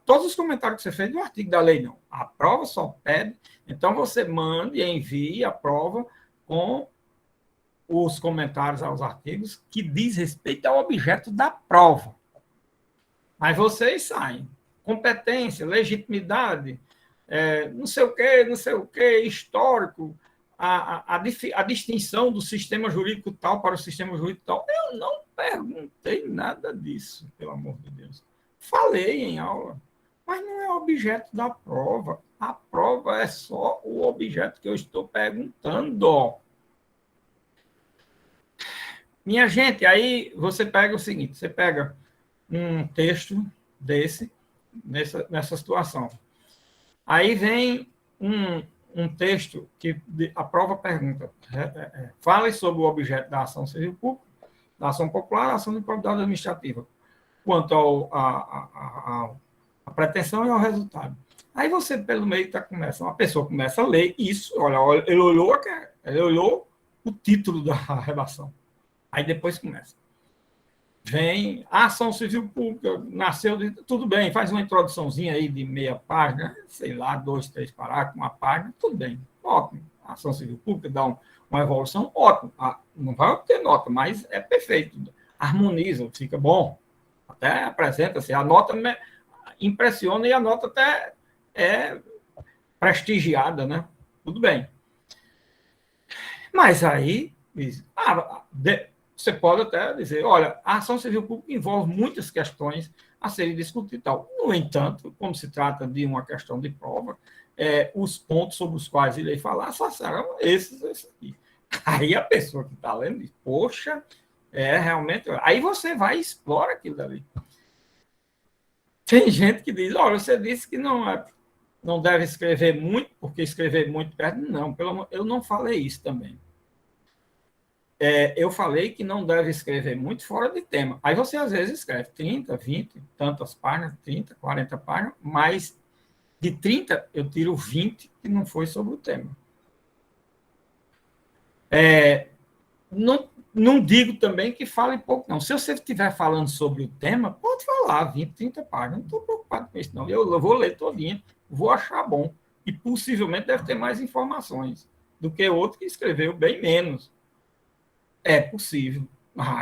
todos os comentários que você fez do artigo da lei, não. A prova só pede. Então, você manda e envia a prova com os comentários aos artigos que diz respeito ao objeto da prova. Mas vocês saem. Competência, legitimidade, não sei o que, histórico, a distinção do sistema jurídico tal para o sistema jurídico tal. Eu não perguntei nada disso, pelo amor de Deus. Falei em aula, mas não é objeto da prova. A prova é só o objeto que eu estou perguntando. Minha gente, aí você pega o seguinte, você pega um texto desse, nessa situação. Aí vem um texto que a prova pergunta, fale sobre o objeto da ação civil pública, da ação popular, da ação de improbidade administrativa, quanto à pretensão e ao resultado. Aí você, pelo meio, uma pessoa começa a ler isso, olha, ele olhou o título da redação. Aí depois começa. Vem a ação civil pública, nasceu de... Tudo bem, faz uma introduçãozinha aí de meia página, sei lá, 2, 3 parágrafos, uma página, tudo bem, ótimo. A ação civil pública dá uma evolução, ótimo. Não vai obter nota, mas é perfeito. Harmoniza, fica bom. Até apresenta-se. A nota impressiona e a nota até é prestigiada, né? Tudo bem. Mas aí, você pode até dizer, olha, a ação civil pública envolve muitas questões a serem discutidas e tal. No entanto, como se trata de uma questão de prova, os pontos sobre os quais irei falar só serão esses aqui. Aí a pessoa que está lendo diz, poxa, realmente. Aí você vai e explora aquilo dali. Tem gente que diz, olha, você disse que não deve escrever muito, porque escrever muito perde. Não, eu não falei isso também. Eu falei que não deve escrever muito fora de tema. Aí você, às vezes, escreve 30, 20, tantas páginas, 30, 40 páginas, mas de 30 eu tiro 20 que não foi sobre o tema. Não digo também que fale pouco, não. Se você estiver falando sobre o tema, pode falar 20, 30 páginas. Não estou preocupado com isso, não. Eu vou ler todinha, vou achar bom. E possivelmente deve ter mais informações do que outro que escreveu bem menos. É possível.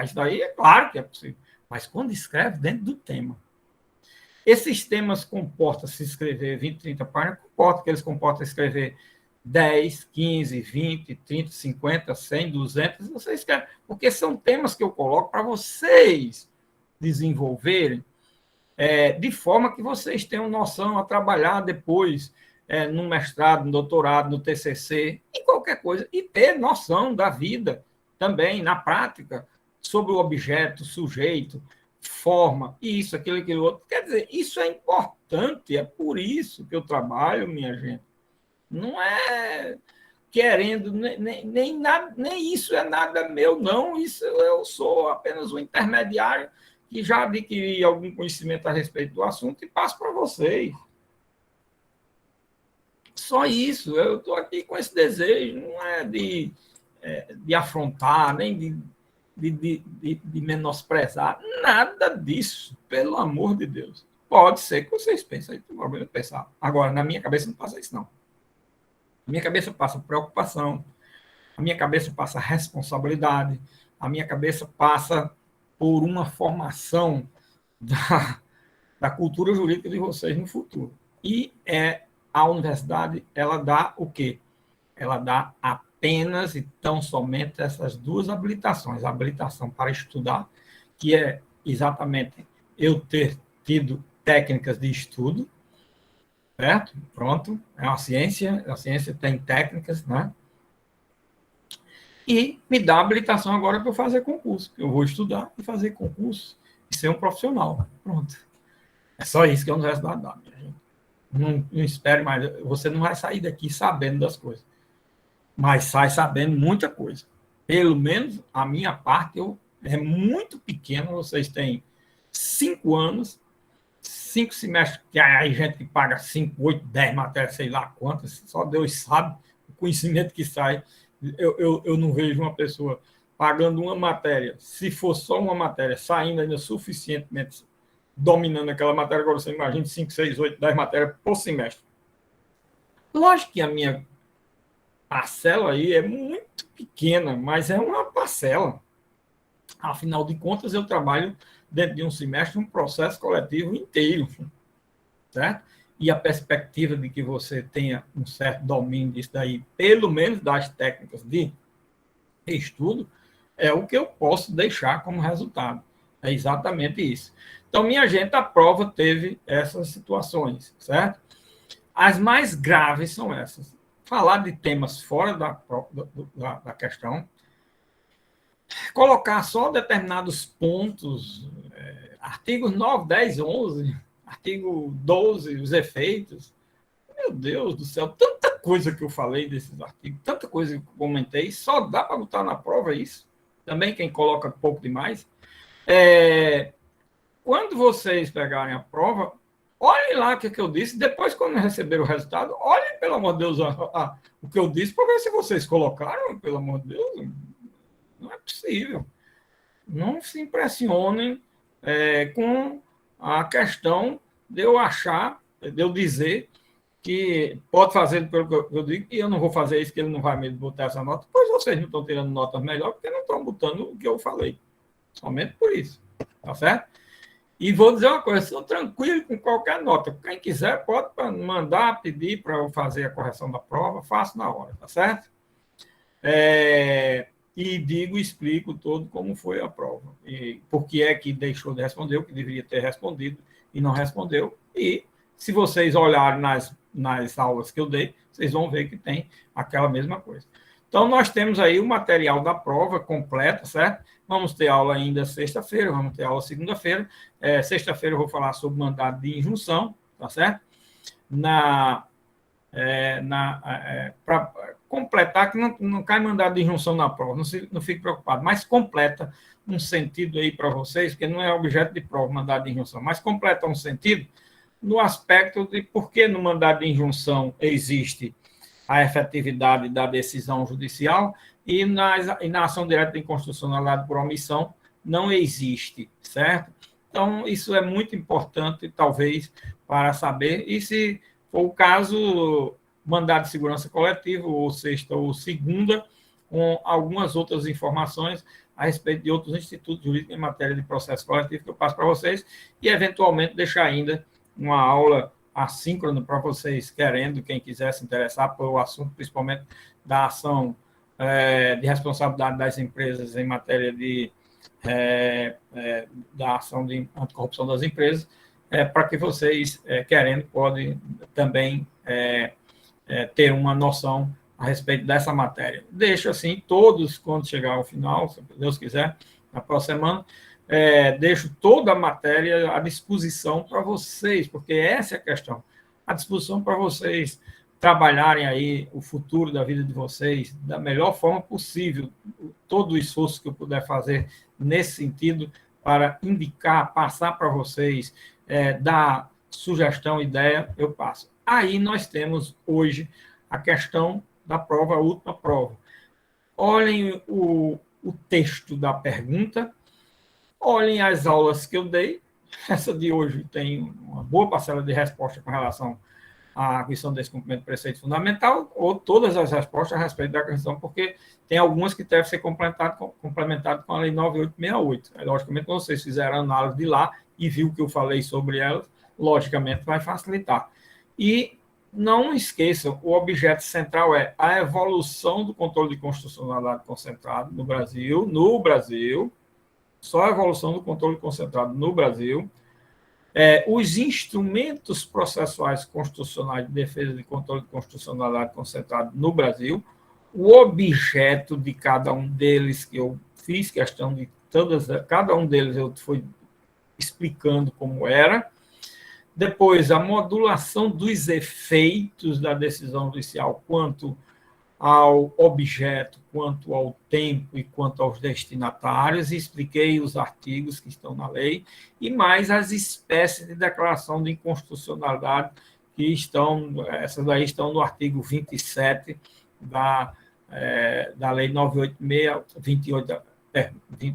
Isso daí é claro que é possível. Mas quando escreve dentro do tema. Esses temas comportam se escrever 20, 30 páginas, comportam que eles comportam escrever 10, 15, 20, 30, 50, 100, 200, vocês querem, porque são temas que eu coloco para vocês desenvolverem de forma que vocês tenham noção a trabalhar depois no mestrado, no doutorado, no TCC, em qualquer coisa, e ter noção da vida também, na prática, sobre o objeto, sujeito, forma, isso, aquilo outro. Quer dizer, isso é importante, é por isso que eu trabalho, minha gente. Não é querendo, nem isso é nada meu, não. Isso eu sou apenas um intermediário que já adquiri algum conhecimento a respeito do assunto e passo para vocês. Só isso, eu estou aqui com esse desejo, não é de afrontar, nem de menosprezar, nada disso, pelo amor de Deus. Pode ser que vocês pensem, aí tem problema de pensar. Agora, na minha cabeça não passa isso, não. A minha cabeça passa preocupação, a minha cabeça passa responsabilidade, a minha cabeça passa por uma formação da cultura jurídica de vocês no futuro. E a universidade, ela dá o quê? Ela dá apenas e tão somente essas duas habilitações. A habilitação para estudar, que é exatamente eu ter tido técnicas de estudo, certo? Pronto, é uma ciência, a ciência tem técnicas, né? E me dá habilitação agora para eu fazer concurso. Eu vou estudar e fazer concurso e ser um profissional. Pronto. É só isso que a universidade dá, minha gente. Não espere mais. Você não vai sair daqui sabendo das coisas, mas sai sabendo muita coisa. Pelo menos a minha parte é muito pequena. Vocês têm 5 anos, 5 semestres, que aí gente que paga 5, 8, 10 matérias, sei lá quantas, só Deus sabe o conhecimento que sai. Eu não vejo uma pessoa pagando uma matéria, se for só uma matéria, saindo ainda suficientemente dominando aquela matéria. Agora você imagina 5, 6, 8, 10 matérias por semestre. Lógico que a minha parcela aí é muito pequena, mas é uma parcela. Afinal de contas, eu trabalho dentro de um semestre um processo coletivo inteiro, certo? E a perspectiva de que você tenha um certo domínio disso daí, pelo menos das técnicas de estudo, é o que eu posso deixar como resultado. É exatamente isso. Então, minha gente, a prova teve essas situações, certo? As mais graves são essas. Falar de temas fora da questão, colocar só determinados pontos, artigos 9, 10, 11, artigo 12, os efeitos. Meu Deus do céu, tanta coisa que eu falei desses artigos, tanta coisa que eu comentei, só dá para botar na prova isso. Também quem coloca pouco demais. Quando vocês pegarem a prova, olhem lá o que eu disse, depois quando receber o resultado, olhem, pelo amor de Deus, o que eu disse, para ver se vocês colocaram, pelo amor de Deus. Não é possível. Não se impressionem com a questão de eu achar, de eu dizer que pode fazer pelo que eu digo, e eu não vou fazer isso, que ele não vai me botar essa nota. Pois vocês não estão tirando notas melhores, porque não estão botando o que eu falei. Somente por isso. Tá certo? E vou dizer uma coisa, estou tranquilo com qualquer nota. Quem quiser pode mandar, pedir para eu fazer a correção da prova, faço na hora, tá certo? E explico todo como foi a prova. E por que é que deixou de responder, o que deveria ter respondido e não respondeu. E se vocês olharem nas aulas que eu dei, vocês vão ver que tem aquela mesma coisa. Então, nós temos aí o material da prova completa, certo? Vamos ter aula ainda sexta-feira, vamos ter aula segunda-feira. Sexta-feira eu vou falar sobre mandado de injunção, tá certo? Para completar, que não cai mandado de injunção na prova, não fique preocupado, mas completa um sentido aí para vocês, porque não é objeto de prova mandado de injunção, mas completa um sentido no aspecto de por que no mandado de injunção existe a efetividade da decisão judicial e na ação direta de inconstitucionalidade por omissão não existe, certo? Então, isso é muito importante, talvez, para saber, e se for o caso, mandado de segurança coletiva, ou sexta ou segunda, com algumas outras informações a respeito de outros institutos jurídicos em matéria de processo coletivo que eu passo para vocês, e, eventualmente, deixar ainda uma aula assíncrona para vocês, querendo, quem quiser se interessar pelo assunto, principalmente da ação de responsabilidade das empresas em matéria da ação de anticorrupção das empresas, para que vocês, querendo, podem também ter uma noção a respeito dessa matéria. Deixo assim, todos, quando chegar ao final, se Deus quiser, na próxima semana, deixo toda a matéria à disposição para vocês, porque essa é a questão, à disposição para vocês trabalharem aí o futuro da vida de vocês da melhor forma possível, todo o esforço que eu puder fazer nesse sentido para indicar, passar para vocês, dar sugestão, ideia, eu passo. Aí nós temos hoje a questão da prova, a última prova. Olhem o texto da pergunta, olhem as aulas que eu dei. Essa de hoje tem uma boa parcela de resposta com relação à questão desse cumprimento do preceito fundamental, ou todas as respostas a respeito da questão, porque tem algumas que devem ser complementadas com a Lei 9868. Logicamente, quando vocês fizeram a análise de lá e viu o que eu falei sobre elas, logicamente vai facilitar. E não esqueçam, o objeto central é a evolução do controle de constitucionalidade concentrado no Brasil, só a evolução do controle concentrado no Brasil, os instrumentos processuais constitucionais de defesa de controle de constitucionalidade concentrado no Brasil, o objeto de cada um deles, que eu fiz questão de cada um deles eu fui explicando como era. Depois, a modulação dos efeitos da decisão judicial quanto ao objeto, quanto ao tempo e quanto aos destinatários, e expliquei os artigos que estão na lei, e mais as espécies de declaração de inconstitucionalidade que essas daí estão no artigo 27 da Lei 986,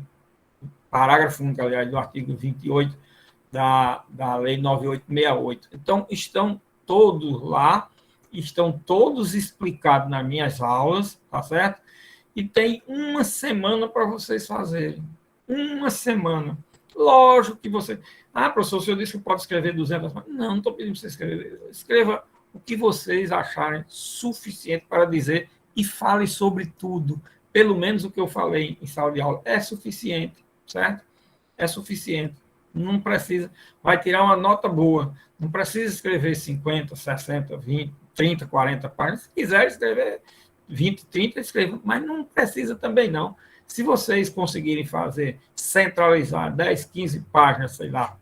parágrafo único, aliás, do artigo 28 da Lei 9868. Então, estão todos lá, estão todos explicados nas minhas aulas, tá certo? E tem uma semana para vocês fazerem. Uma semana. Lógico que você... professor, o senhor disse que pode escrever 200... Não estou pedindo para você escrever. Escreva o que vocês acharem suficiente para dizer e fale sobre tudo. Pelo menos o que eu falei em sala de aula é suficiente, certo? É suficiente. Não precisa... Vai tirar uma nota boa. Não precisa escrever 50, 60, 20, 30, 40 páginas. Se quiser escrever 20, 30, escreva. Mas não precisa também, não. Se vocês conseguirem centralizar 10, 15 páginas, sei lá,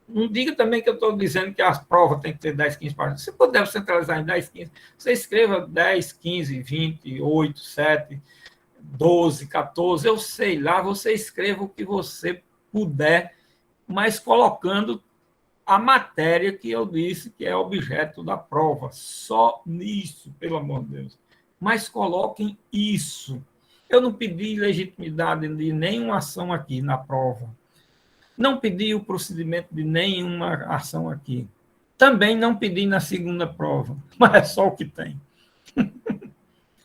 não diga também que eu estou dizendo que as provas têm que ter 10, 15 páginas. Se puder centralizar em 10, 15, você escreva 10, 15, 20, 8, 7, 12, 14, eu sei lá, você escreva o que você puder, mas colocando a matéria que eu disse que é objeto da prova. Só nisso, pelo amor de Deus. Mas coloquem isso. Eu não pedi legitimidade de nenhuma ação aqui na prova. Não pedi o procedimento de nenhuma ação aqui. Também não pedi na segunda prova. Mas é só o que tem.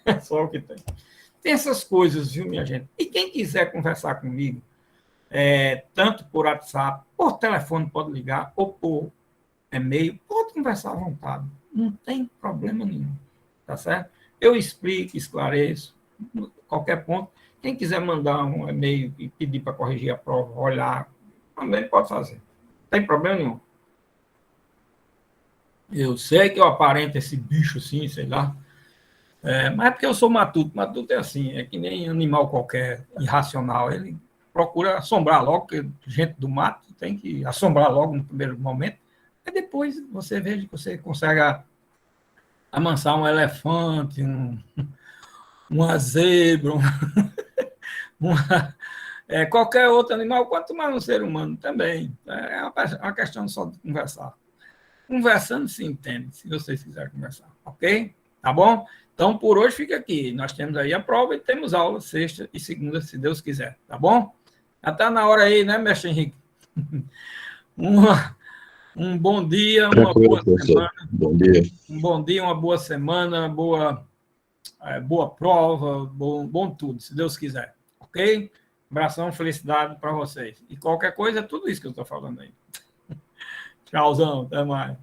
É só o que tem. Tem essas coisas, viu, minha gente? E quem quiser conversar comigo, tanto por WhatsApp, por telefone, pode ligar, ou por e-mail, pode conversar à vontade. Não tem problema nenhum. Tá certo? Eu explico, esclareço, qualquer ponto. Quem quiser mandar um e-mail e pedir para corrigir a prova, olhar, também pode fazer. Não tem problema nenhum. Eu sei que eu aparento esse bicho assim, sei lá, Mas é porque eu sou matuto. Matuto é assim, é que nem animal qualquer, irracional. Ele procura assombrar logo, porque gente do mato tem que assombrar logo no primeiro momento, e depois você veja que você consegue amansar um elefante, uma zebra, uma, qualquer outro animal, quanto mais um ser humano também. É uma questão só de conversar. Conversando se entende, se vocês quiserem conversar, ok? Tá bom? Então, por hoje fica aqui. Nós temos aí a prova e temos aula sexta e segunda, se Deus quiser, tá bom? Já está na hora aí, né, mestre Henrique? Uma, um bom dia, uma Tranquilo, boa professor. semana. Bom dia. Um bom dia, uma boa semana, boa prova, bom tudo, se Deus quiser, ok? Abração, felicidade para vocês. E qualquer coisa, é tudo isso que eu estou falando aí. Tchauzão, até mais.